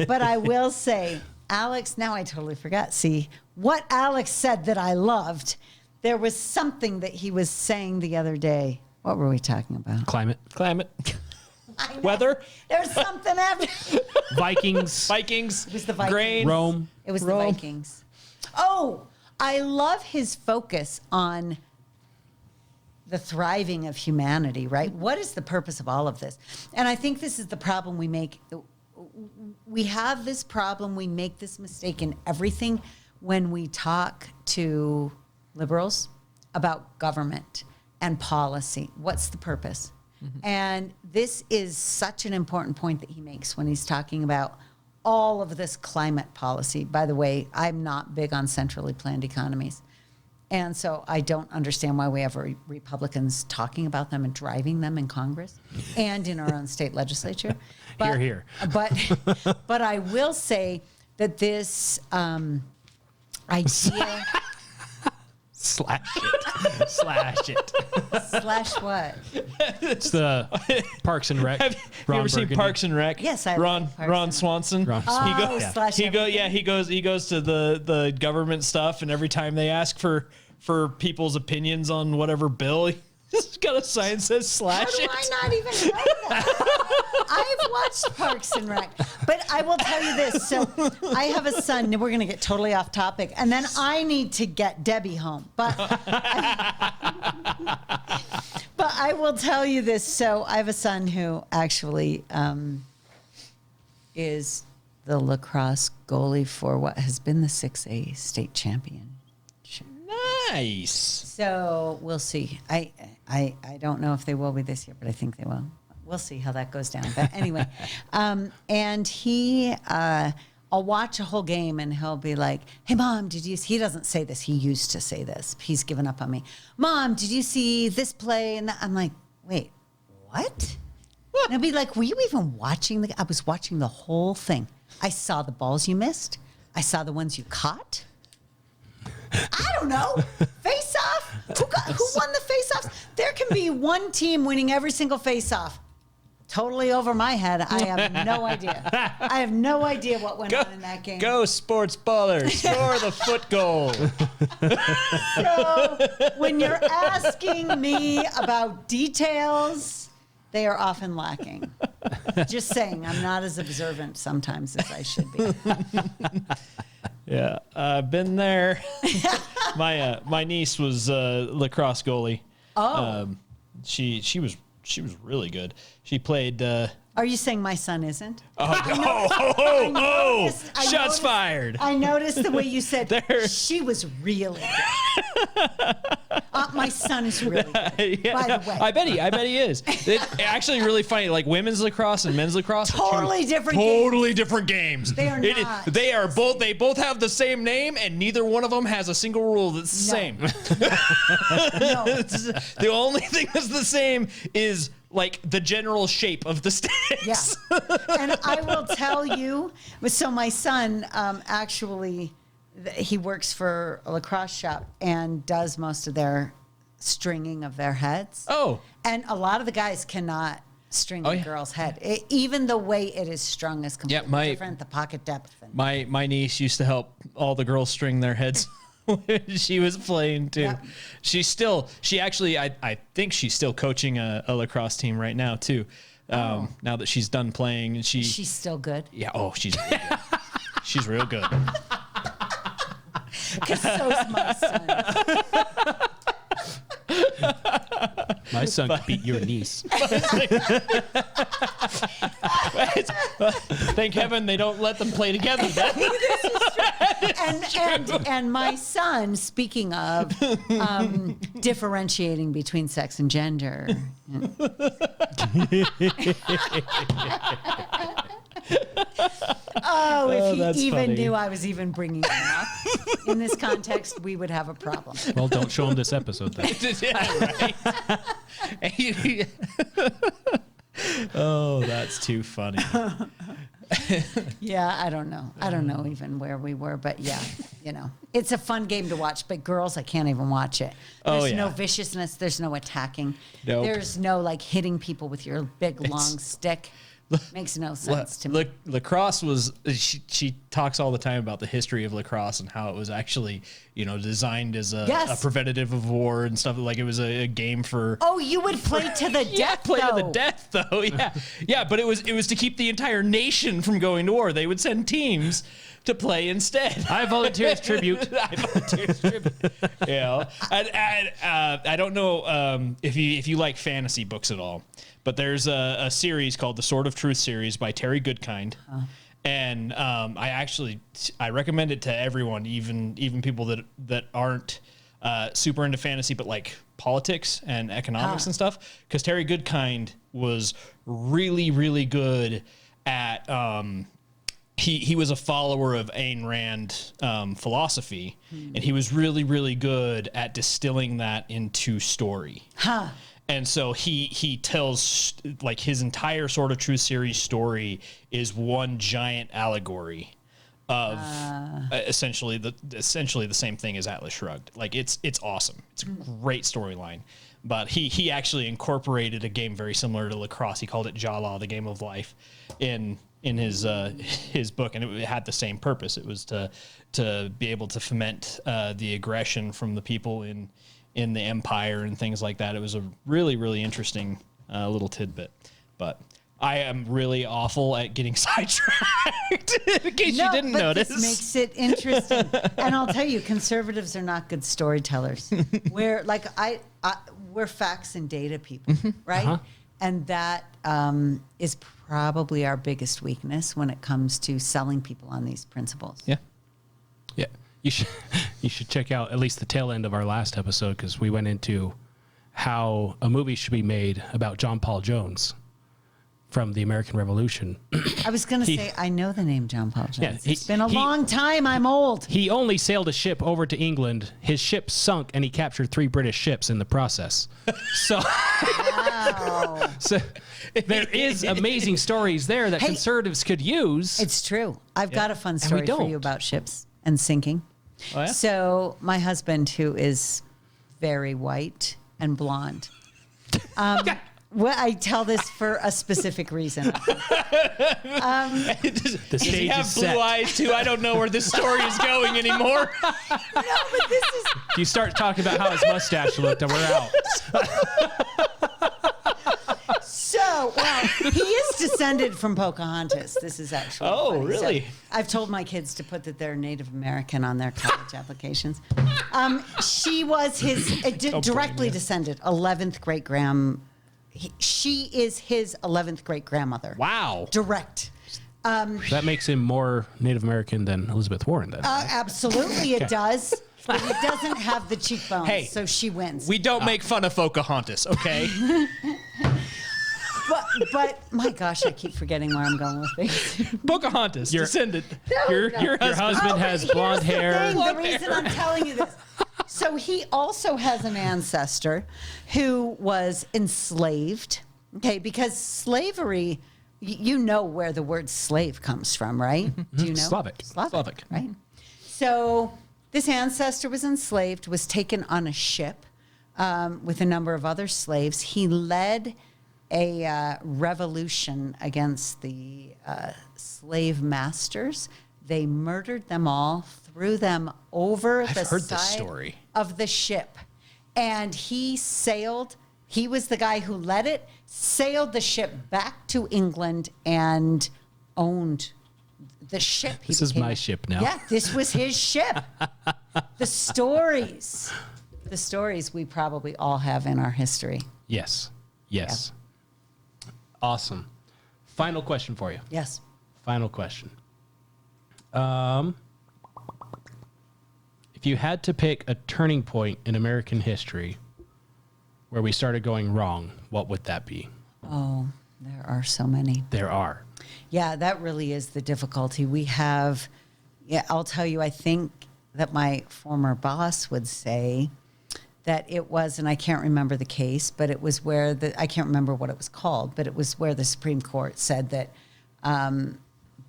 Speaker 1: But I will say, Alex, now I totally forgot. See, what Alex said that I loved, there was something that he was saying the other day. What were we talking about?
Speaker 2: Climate.
Speaker 1: I know.
Speaker 4: Weather.
Speaker 1: There's something after.
Speaker 2: Vikings.
Speaker 1: It was the Vikings.
Speaker 4: Grain.
Speaker 2: Rome.
Speaker 1: It was the Vikings. Oh, I love his focus on the thriving of humanity, right? What is the purpose of all of this? And I think this is the problem we make we have this problem. We make this mistake in everything when we talk to liberals about government and policy. What's the purpose? And this is such an important point that he makes when he's talking about all of this climate policy. By the way, I'm not big on centrally planned economies. And so I don't understand why we have Republicans talking about them and driving them in Congress and in our own state legislature. But,
Speaker 2: Hear.
Speaker 1: But I will say that this idea...
Speaker 2: Slash it. Slash it.
Speaker 1: Slash what?
Speaker 2: It's the Parks and Rec.
Speaker 4: Have you
Speaker 2: Ron
Speaker 4: ever seen
Speaker 2: Burgundy.
Speaker 4: Parks and Rec?
Speaker 1: Yes, I
Speaker 4: Ron
Speaker 1: like Parks
Speaker 4: Ron
Speaker 1: and
Speaker 4: Swanson.
Speaker 2: Ron
Speaker 1: Oh,
Speaker 2: Swanson.
Speaker 1: slash
Speaker 4: He
Speaker 1: everything.
Speaker 4: goes to the government stuff, and every time they ask for people's opinions on whatever bill, he's got a sign that says slash
Speaker 1: How do
Speaker 4: it.
Speaker 1: I not even know that? I've watched Parks and Rec, but I will tell you this. So I have a son. We're going to get totally off topic, and then I need to get Debbie home. But I will tell you this. So I have a son who actually is the lacrosse goalie for what has been the 6A state champion.
Speaker 4: Nice.
Speaker 1: So we'll see. I don't know if they will be this year, but I think they will. We'll see how that goes down. But anyway, and he, I'll watch a whole game and he'll be like, "Hey, Mom, did you see?" He doesn't say this. He used to say this. He's given up on me. "Mom, did you see this play?" And I'm like, "Wait, what?" And he'll be like, "Were you even watching I was watching the whole thing. I saw the balls you missed. I saw the ones you caught. I don't know. Face off? Who won the face offs? There can be one team winning every single face off. Totally over my head. I have no idea. I have no idea what went on in that game.
Speaker 4: Go sports baller. Score the foot goal.
Speaker 1: So when you're asking me about details, they are often lacking. Just saying, I'm not as observant sometimes as I should be.
Speaker 4: Yeah, I've been there. My niece was a lacrosse goalie.
Speaker 1: Oh.
Speaker 4: She was really good. She played.
Speaker 1: Are you saying my son isn't?
Speaker 4: I
Speaker 1: I
Speaker 4: shots
Speaker 1: noticed-
Speaker 4: fired.
Speaker 1: I noticed the way you said
Speaker 4: There.
Speaker 1: she was really good. My son is really good,
Speaker 4: Yeah,
Speaker 1: by the way.
Speaker 4: I bet he is. It's actually really funny. Like women's lacrosse and men's lacrosse, are
Speaker 1: Totally different
Speaker 4: Totally different games.
Speaker 1: They are not.
Speaker 4: They are both. They both have the same name, and neither one of them has a single rule that's the same.
Speaker 1: No.
Speaker 4: The only thing that's the same is like the general shape of the sticks.
Speaker 1: Yeah. And I will tell you, so my son actually, he works for a lacrosse shop and does most of their stringing of their heads.
Speaker 4: Oh.
Speaker 1: And a lot of the guys cannot string a
Speaker 4: yeah.
Speaker 1: girl's head. Even the way it is strung is completely different, the pocket depth. And
Speaker 4: My niece used to help all the girls string their heads. She was playing too.
Speaker 1: Yep.
Speaker 4: She actually, I think she's still coaching a lacrosse team right now too. Now that she's done playing, and
Speaker 1: she's still good.
Speaker 4: yeah. Oh, she's really good. She's real good.
Speaker 1: Because so's my son.
Speaker 2: My son could beat your niece.
Speaker 4: Thank heaven they don't let them play together.
Speaker 1: And my son, speaking of differentiating between sex and gender. If
Speaker 4: that's
Speaker 1: he even
Speaker 4: funny.
Speaker 1: knew I was even bringing him up in this context, we would have a problem.
Speaker 2: Well, don't show him this episode then.
Speaker 4: Oh, that's too funny.
Speaker 1: Yeah, I don't know. I don't know even where we were, but yeah, it's a fun game to watch. But girls, I can't even watch it. There's no viciousness. There's no attacking.
Speaker 4: Nope.
Speaker 1: There's no like hitting people with your big long stick. Makes no sense to me.
Speaker 4: Lacrosse was. She talks all the time about the history of lacrosse and how it was actually, designed as a preventative of war and stuff. Like it was a game for.
Speaker 1: Oh, you would play to the death.
Speaker 4: Play
Speaker 1: though.
Speaker 4: to the death, though. Yeah, yeah. But it was to keep the entire nation from going to war. They would send teams to play instead.
Speaker 2: I volunteer as tribute.
Speaker 4: Yeah, I don't know if you like fantasy books at all, but there's a series called the Sword of Truth series by Terry Goodkind, and I recommend it to everyone, even people that aren't super into fantasy, but like politics and economics and stuff, because Terry Goodkind was really, really good at he was a follower of Ayn Rand philosophy, and he was really, really good at distilling that into story. And so he tells, like, his entire Sword of Truth series story is one giant allegory of essentially the same thing as Atlas Shrugged. Like, it's awesome. It's a great storyline. But he actually incorporated a game very similar to lacrosse. He called it Jala, the game of life, in his book, and it had the same purpose. It was to be able to foment the aggression from the people in the empire and things like that. It was a really, really interesting little tidbit. But I am really awful at getting sidetracked, in case you didn't notice.
Speaker 1: This makes it interesting. And I'll tell you, conservatives are not good storytellers. We're like we're facts and data people, right? And that is probably our biggest weakness when it comes to selling people on these principles.
Speaker 2: Yeah. You should check out at least the tail end of our last episode, because we went into how a movie should be made about John Paul Jones from the American Revolution.
Speaker 1: I was going to say, I know the name John Paul Jones.
Speaker 2: Yeah,
Speaker 1: It's been a long time. I'm old.
Speaker 2: He only sailed a ship over to England. His ship sunk, and he captured 3 British ships in the process. So,
Speaker 1: Wow.
Speaker 2: so there is amazing stories there that conservatives could use.
Speaker 1: It's true. I've got a fun story for you about ships and sinking.
Speaker 4: Oh, yeah?
Speaker 1: So my husband, who is very white and blonde, well, I tell this for a specific reason.
Speaker 2: The
Speaker 4: Does he
Speaker 2: stage
Speaker 4: have
Speaker 2: is
Speaker 4: blue
Speaker 2: set.
Speaker 4: eyes too? I don't know where this story is going anymore.
Speaker 1: No, but this is
Speaker 2: You start talking about how his mustache looked, and we're out.
Speaker 1: so. Well, he is descended from Pocahontas. This is actually.
Speaker 4: Oh,
Speaker 1: funny.
Speaker 4: really?
Speaker 1: So I've told my kids to put that they're Native American on their college applications. She was his directly descended 11th great she is his 11th great grandmother.
Speaker 4: Wow.
Speaker 1: Direct.
Speaker 2: That makes him more Native American than Elizabeth Warren, then.
Speaker 1: Absolutely, it does. But it doesn't have the cheekbones,
Speaker 4: Hey,
Speaker 1: so she wins.
Speaker 4: We don't make fun of Pocahontas, okay?
Speaker 1: But my gosh, I keep forgetting where I'm going with things.
Speaker 4: Pocahontas, descendant.
Speaker 2: Your husband has
Speaker 1: but
Speaker 2: blonde
Speaker 1: here's
Speaker 2: hair.
Speaker 1: The reason I'm telling you this. So he also has an ancestor who was enslaved. Okay, because slavery, you know where the word slave comes from, right? Do you know?
Speaker 2: Slavic.
Speaker 1: Right? So this ancestor was enslaved, was taken on a ship with a number of other slaves. He led a revolution against the slave masters. They murdered them all, threw them over the
Speaker 4: heard this
Speaker 1: side
Speaker 4: story.
Speaker 1: of the ship. And he sailed. He was the guy who led it, sailed the ship back to England and owned the ship.
Speaker 2: This is my ship now.
Speaker 1: Yeah, this was his ship. The stories we probably all have in our history.
Speaker 2: Yes. Awesome. Final question for you.
Speaker 1: Yes.
Speaker 2: Final question. If you had to pick a turning point in American history where we started going wrong, what would that be?
Speaker 1: Oh, there are so many.
Speaker 2: There are.
Speaker 1: Yeah, that really is the difficulty. We have, I'll tell you, I think that my former boss would say that it was, and I can't remember the case, but it was where I can't remember what it was called, but it was where the Supreme Court said that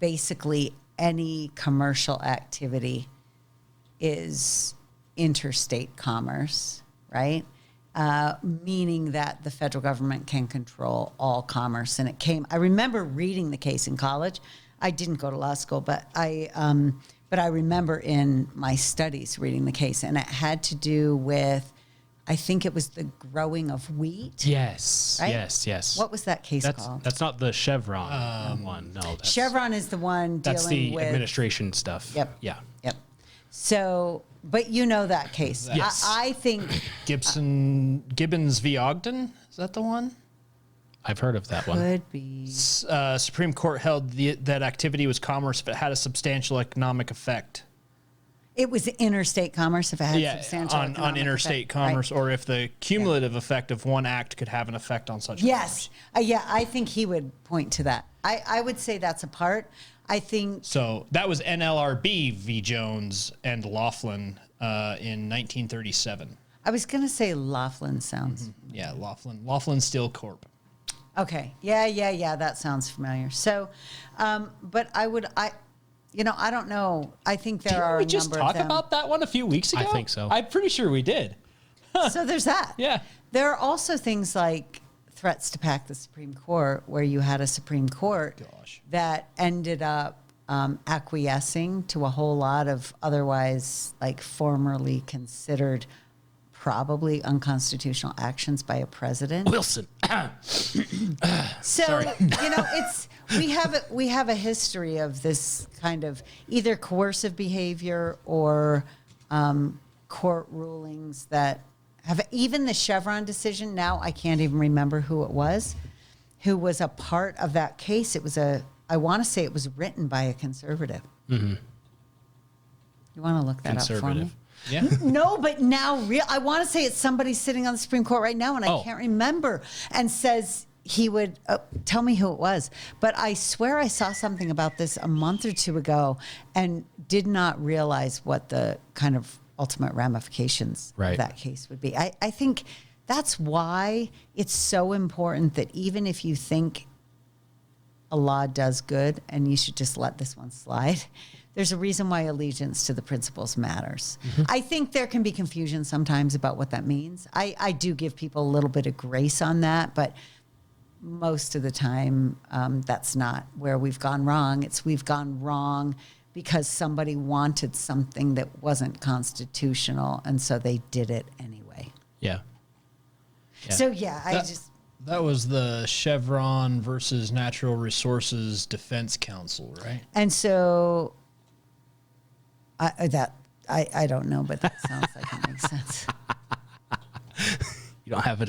Speaker 1: basically any commercial activity is interstate commerce, right? Meaning that the federal government can control all commerce. And I remember reading the case in college. I didn't go to law school, but I remember in my studies reading the case, and it had to do with I think it was the growing of wheat.
Speaker 2: Yes.
Speaker 1: Right?
Speaker 2: Yes.
Speaker 1: What was that case called?
Speaker 2: That's not the Chevron one. No. That's,
Speaker 1: Chevron is the one
Speaker 2: That's
Speaker 1: dealing
Speaker 2: the
Speaker 1: with
Speaker 2: administration stuff.
Speaker 1: Yep.
Speaker 2: Yeah.
Speaker 1: Yep. So, but you know that case.
Speaker 2: Yes.
Speaker 1: I think
Speaker 4: Gibbons v. Ogden. Is that the one?
Speaker 2: I've heard of that one.
Speaker 1: could be.
Speaker 4: Supreme Court held that activity was commerce if it had a substantial economic effect.
Speaker 1: It was interstate commerce if it had substantial
Speaker 4: on
Speaker 1: economic
Speaker 4: interstate
Speaker 1: effect,
Speaker 4: commerce,
Speaker 1: right?
Speaker 4: or if the cumulative effect of one act could have an effect on such.
Speaker 1: Yes. Yeah, I think he would point to that. I would say that's a part. I think.
Speaker 4: So that was NLRB v. Jones and Laughlin in 1937.
Speaker 1: I was going to say Laughlin sounds.
Speaker 4: Yeah, Laughlin Steel Corp.
Speaker 1: Okay. Yeah. That sounds familiar. So, but I don't know. I think there are
Speaker 4: we
Speaker 1: a
Speaker 4: just
Speaker 1: number
Speaker 4: talk
Speaker 1: of them.
Speaker 4: about that one a few weeks ago?
Speaker 2: I think so.
Speaker 4: I'm pretty sure we did.
Speaker 1: So there's that.
Speaker 4: Yeah.
Speaker 1: There are also things like threats to pack the Supreme Court, where you had a Supreme Court that ended up acquiescing to a whole lot of otherwise, like, formerly considered probably unconstitutional actions by a president.
Speaker 2: Wilson.
Speaker 1: So, it's we have a history of this kind of either coercive behavior or court rulings that have, even the Chevron decision. Now I can't even remember who was a part of that case. It was I want to say it was written by a conservative. Mm-hmm. You want to look that up for me?
Speaker 4: Yeah.
Speaker 1: No, but now I want to say it's somebody sitting on the Supreme Court right now, and I can't remember, and says he would tell me who it was. But I swear I saw something about this a month or two ago and did not realize what the kind of ultimate ramifications of that case would be. I think that's why it's so important that even if you think a law does good and you should just let this one slide, there's a reason why allegiance to the principles matters. Mm-hmm. I think there can be confusion sometimes about what that means. I do give people a little bit of grace on that, but most of the time, that's not where we've gone wrong. We've gone wrong because somebody wanted something that wasn't constitutional, and so they did it anyway.
Speaker 2: Yeah.
Speaker 1: So,
Speaker 4: that was the Chevron versus Natural Resources Defense Council, right?
Speaker 1: And so I don't know, but that sounds like it makes sense.
Speaker 2: You don't have a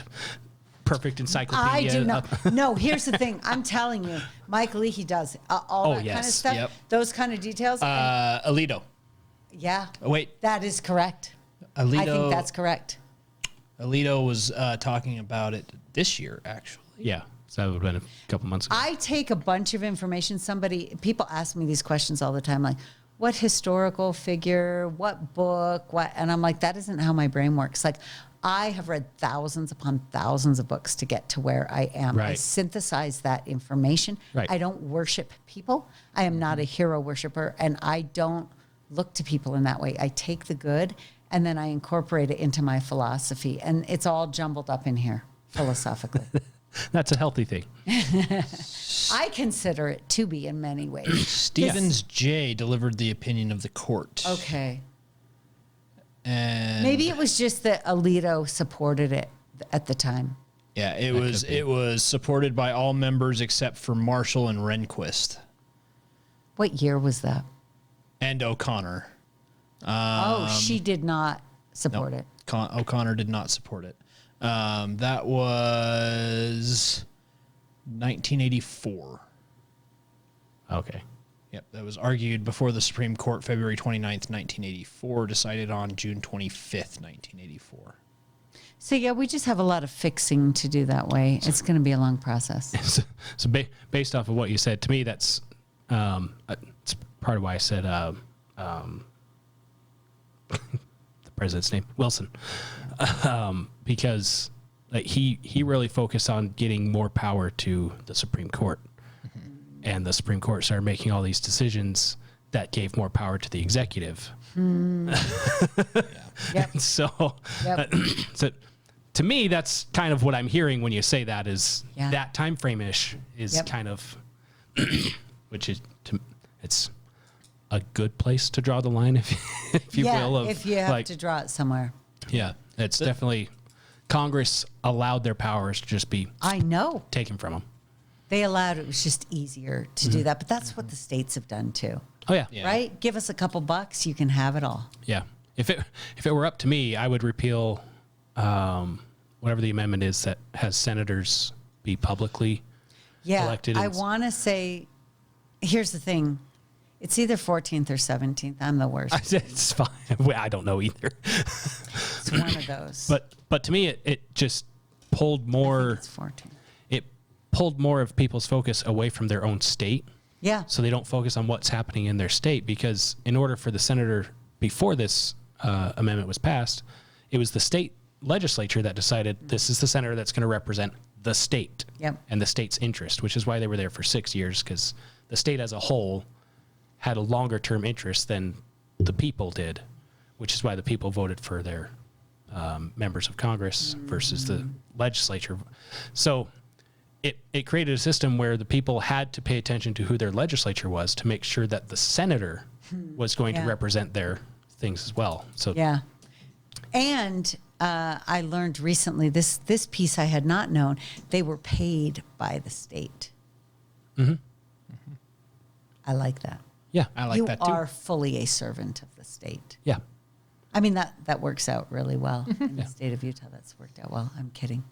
Speaker 2: perfect encyclopedia.
Speaker 1: I do not. No, here's the thing. I'm telling you, Mike Leahy does all that kind of stuff.
Speaker 4: Yep.
Speaker 1: Those kind of details.
Speaker 4: Alito.
Speaker 1: Yeah.
Speaker 4: Oh, wait.
Speaker 1: That is correct.
Speaker 4: Alito,
Speaker 1: I think that's correct.
Speaker 4: Alito was talking about it this year, actually.
Speaker 2: Yeah. So that would have been a couple months ago.
Speaker 1: I take a bunch of information. People ask me these questions all the time, like, what historical figure, what book, what, and I'm like, that isn't how my brain works. Like, I have read thousands upon thousands of books to get to where I am.
Speaker 2: Right.
Speaker 1: I synthesize that information.
Speaker 2: Right.
Speaker 1: I don't worship people. I am not a hero worshiper, and I don't look to people in that way. I take the good, and then I incorporate it into my philosophy, and it's all jumbled up in here philosophically.
Speaker 2: That's a healthy thing.
Speaker 1: I consider it to be in many ways.
Speaker 4: Stevens J. delivered the opinion of the court.
Speaker 1: Okay.
Speaker 4: And
Speaker 1: Maybe it was just that Alito supported it at the time.
Speaker 4: yeah, it was supported by all members except for Marshall and Rehnquist
Speaker 1: What year was that?
Speaker 4: and O'Connor.
Speaker 1: She did not support it.
Speaker 4: O'Connor did not support it. That was 1984.
Speaker 2: Okay.
Speaker 4: Yep, that was argued before the Supreme Court February 29th, 1984, decided on June 25th, 1984.
Speaker 1: So, yeah, we just have a lot of fixing to do that way. It's going to be a long process.
Speaker 2: So based off of what you said, to me, that's it's part of why I said the president's name, Wilson, because he really focused on getting more power to the Supreme Court. And the Supreme Court started making all these decisions that gave more power to the executive.
Speaker 1: Yep.
Speaker 2: So, so to me, that's kind of what I'm hearing when you say that is that time frame-ish is kind of, which is, it's a good place to draw the line, if you will.
Speaker 1: If you have to draw it somewhere.
Speaker 2: Yeah, it's definitely Congress allowed their powers to just be
Speaker 1: I know.
Speaker 2: taken from them.
Speaker 1: They allowed it was just easier to do that, but that's what the states have done too.
Speaker 2: Oh yeah.
Speaker 1: Right? Give us a couple bucks, you can have it all.
Speaker 2: Yeah. If it were up to me, I would repeal whatever the amendment is that has senators be publicly elected.
Speaker 1: I want to say, here's the thing. It's either 14th or 17th. I'm the worst.
Speaker 2: It's fine. I don't know either.
Speaker 1: It's one of those.
Speaker 2: But to me, it just pulled more.
Speaker 1: It's 14th.
Speaker 2: It pulled more of people's focus away from their own state.
Speaker 1: Yeah.
Speaker 2: So they don't focus on what's happening in their state, because in order for the senator, before this amendment was passed, it was the state legislature that decided this is the senator that's going to represent the state and the state's interest, which is why they were there for 6 years, because the state as a whole had a longer term interest than the people did, which is why the people voted for their members of Congress versus the legislature. So it created a system where the people had to pay attention to who their legislature was to make sure that the senator was going to represent their things as well. So
Speaker 1: yeah. And I learned recently this piece I had not known. They were paid by the state. I like that.
Speaker 2: Yeah,
Speaker 4: I like that too.
Speaker 1: You are fully a servant of the state.
Speaker 2: yeah.
Speaker 1: I mean, that works out really well in the state of Utah. That's worked out well. I'm kidding.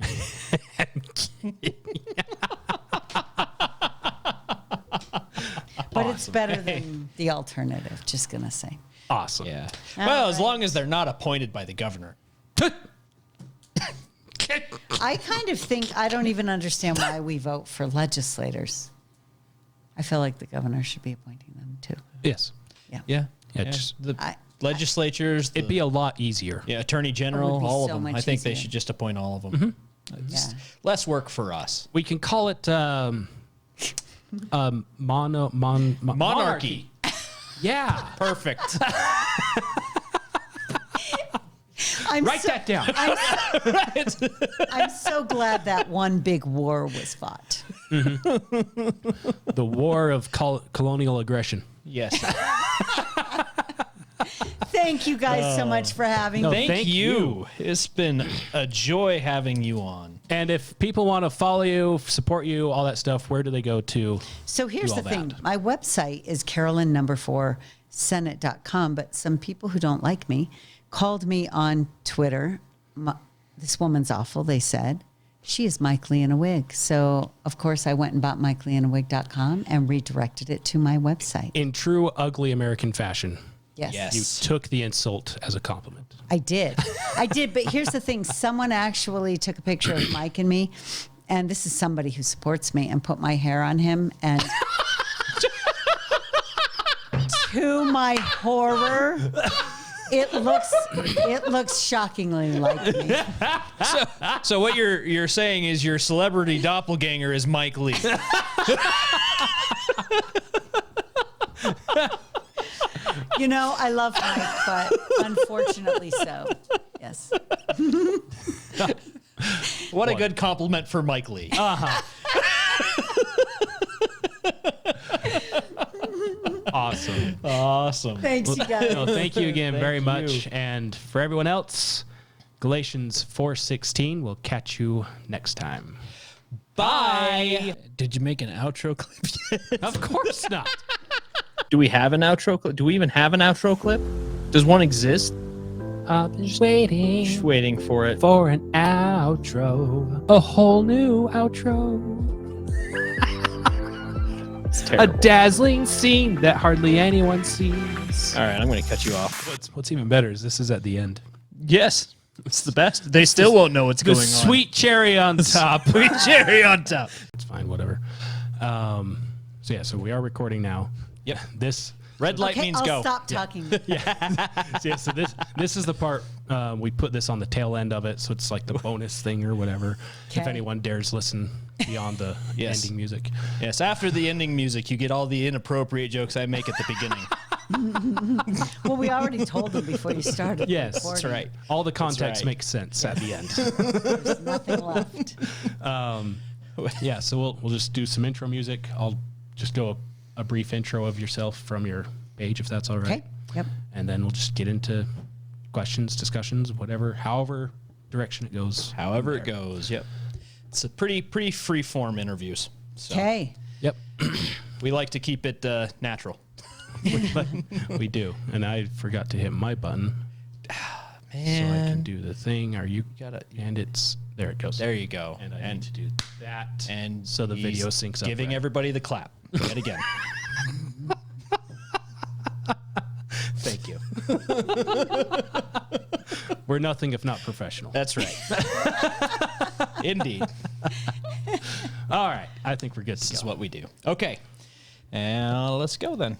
Speaker 1: But it's better than the alternative, just going to say.
Speaker 2: Awesome.
Speaker 4: Yeah.
Speaker 1: All
Speaker 4: Well, as
Speaker 1: right.
Speaker 4: long as they're not appointed by the governor.
Speaker 1: I kind of think I don't even understand why we vote for legislators. I feel like the governor should be appointing them too.
Speaker 2: Yes.
Speaker 1: Yeah.
Speaker 4: Yeah.
Speaker 2: Yeah, just-
Speaker 4: the
Speaker 1: I-
Speaker 4: legislatures.
Speaker 2: It'd be a lot easier.
Speaker 4: attorney general,
Speaker 1: be
Speaker 4: all
Speaker 1: so
Speaker 4: of them. I
Speaker 1: much
Speaker 4: think they
Speaker 1: easier.
Speaker 4: should just appoint all of them. It's
Speaker 1: Yeah.
Speaker 4: less work for us.
Speaker 2: We can call it
Speaker 4: Monarchy.
Speaker 2: Yeah.
Speaker 4: Perfect.
Speaker 2: Write that down.
Speaker 1: I'm so glad that one big war was fought.
Speaker 2: The war of colonial aggression.
Speaker 4: Yes.
Speaker 1: Thank you guys so much for having
Speaker 2: No,
Speaker 1: me.
Speaker 4: Thank you. It's been a joy having you on.
Speaker 2: And if people want to follow you, support you, all that stuff, where do they go to?
Speaker 1: So here's
Speaker 2: do
Speaker 1: the
Speaker 2: all
Speaker 1: thing.
Speaker 2: that?
Speaker 1: My website is Carolyn4Senate.com, but some people who don't like me called me on Twitter. This woman's awful, they said. She is Mike Lee in a wig. So, of course, I went and bought MikeLeeInAWig.com and redirected it to my website.
Speaker 2: In true ugly American fashion,
Speaker 1: Yes.
Speaker 4: Yes.
Speaker 2: you took the insult as a compliment.
Speaker 1: I did. But here's the thing. Someone actually took a picture of Mike and me, and this is somebody who supports me, and put my hair on him. And to my horror, it looks shockingly like me.
Speaker 4: So what you're saying is your celebrity doppelganger is Mike Lee.
Speaker 1: You know, I love Mike, but unfortunately so. Yes.
Speaker 4: What a good compliment for Mike Lee.
Speaker 2: Awesome.
Speaker 4: Awesome.
Speaker 1: Thanks, you guys.
Speaker 2: No, thank you again very
Speaker 4: Thank
Speaker 2: much.
Speaker 4: you.
Speaker 2: And for everyone else, Galatians 4:16. We'll catch you next time.
Speaker 4: Bye. Did you make an outro clip yet?
Speaker 2: Of course not.
Speaker 4: Do we have an outro clip? Do we even have an outro clip? Does one exist?
Speaker 2: Just waiting
Speaker 4: Just waiting for it.
Speaker 2: for an outro. A whole new outro.
Speaker 4: It's
Speaker 2: A
Speaker 4: terrible.
Speaker 2: dazzling scene that hardly anyone sees.
Speaker 4: All right, I'm going to cut you off.
Speaker 2: What's even better is this is at the end.
Speaker 4: Yes, it's the best. They still won't know what's
Speaker 2: The
Speaker 4: going on.
Speaker 2: sweet cherry on top.
Speaker 4: Sweet cherry on top.
Speaker 2: It's fine, whatever. So we are recording now.
Speaker 4: Yep.
Speaker 2: This
Speaker 4: Red light
Speaker 1: Okay,
Speaker 4: means
Speaker 1: I'll
Speaker 4: go.
Speaker 1: stop talking.
Speaker 2: so this is the part we put this on the tail end of it, so it's like the bonus thing or whatever. If
Speaker 1: Okay.
Speaker 2: anyone dares listen beyond the
Speaker 4: Yes.
Speaker 2: ending music.
Speaker 4: Yes, after the ending music, you get all the inappropriate jokes I make at the beginning.
Speaker 1: Well, we already told them before you started.
Speaker 2: Yes,
Speaker 1: recording.
Speaker 4: That's right.
Speaker 2: All the context
Speaker 4: right.
Speaker 2: makes sense at the end.
Speaker 1: There's nothing left.
Speaker 2: Yeah, so we'll just do some intro music. I'll just do a brief intro of yourself from your page, if that's all right.
Speaker 1: Okay. Yep.
Speaker 2: And then we'll just get into questions, discussions, whatever, however direction it goes.
Speaker 4: However it goes. Yep. It's a pretty free form interviews. So
Speaker 1: Okay.
Speaker 2: Yep.
Speaker 4: we like to keep it natural.
Speaker 2: We do. And I forgot to hit my button. So I can do the thing. And it's, there it goes.
Speaker 4: There you go.
Speaker 2: And I need to do that.
Speaker 4: And
Speaker 2: so the video
Speaker 4: he's
Speaker 2: syncs up.
Speaker 4: Giving
Speaker 2: right.
Speaker 4: everybody the clap yet again.
Speaker 2: Thank you. We're nothing if not professional.
Speaker 4: That's right. Indeed.
Speaker 2: All right. I think we're good.
Speaker 4: This is what we do. Okay. And let's go then.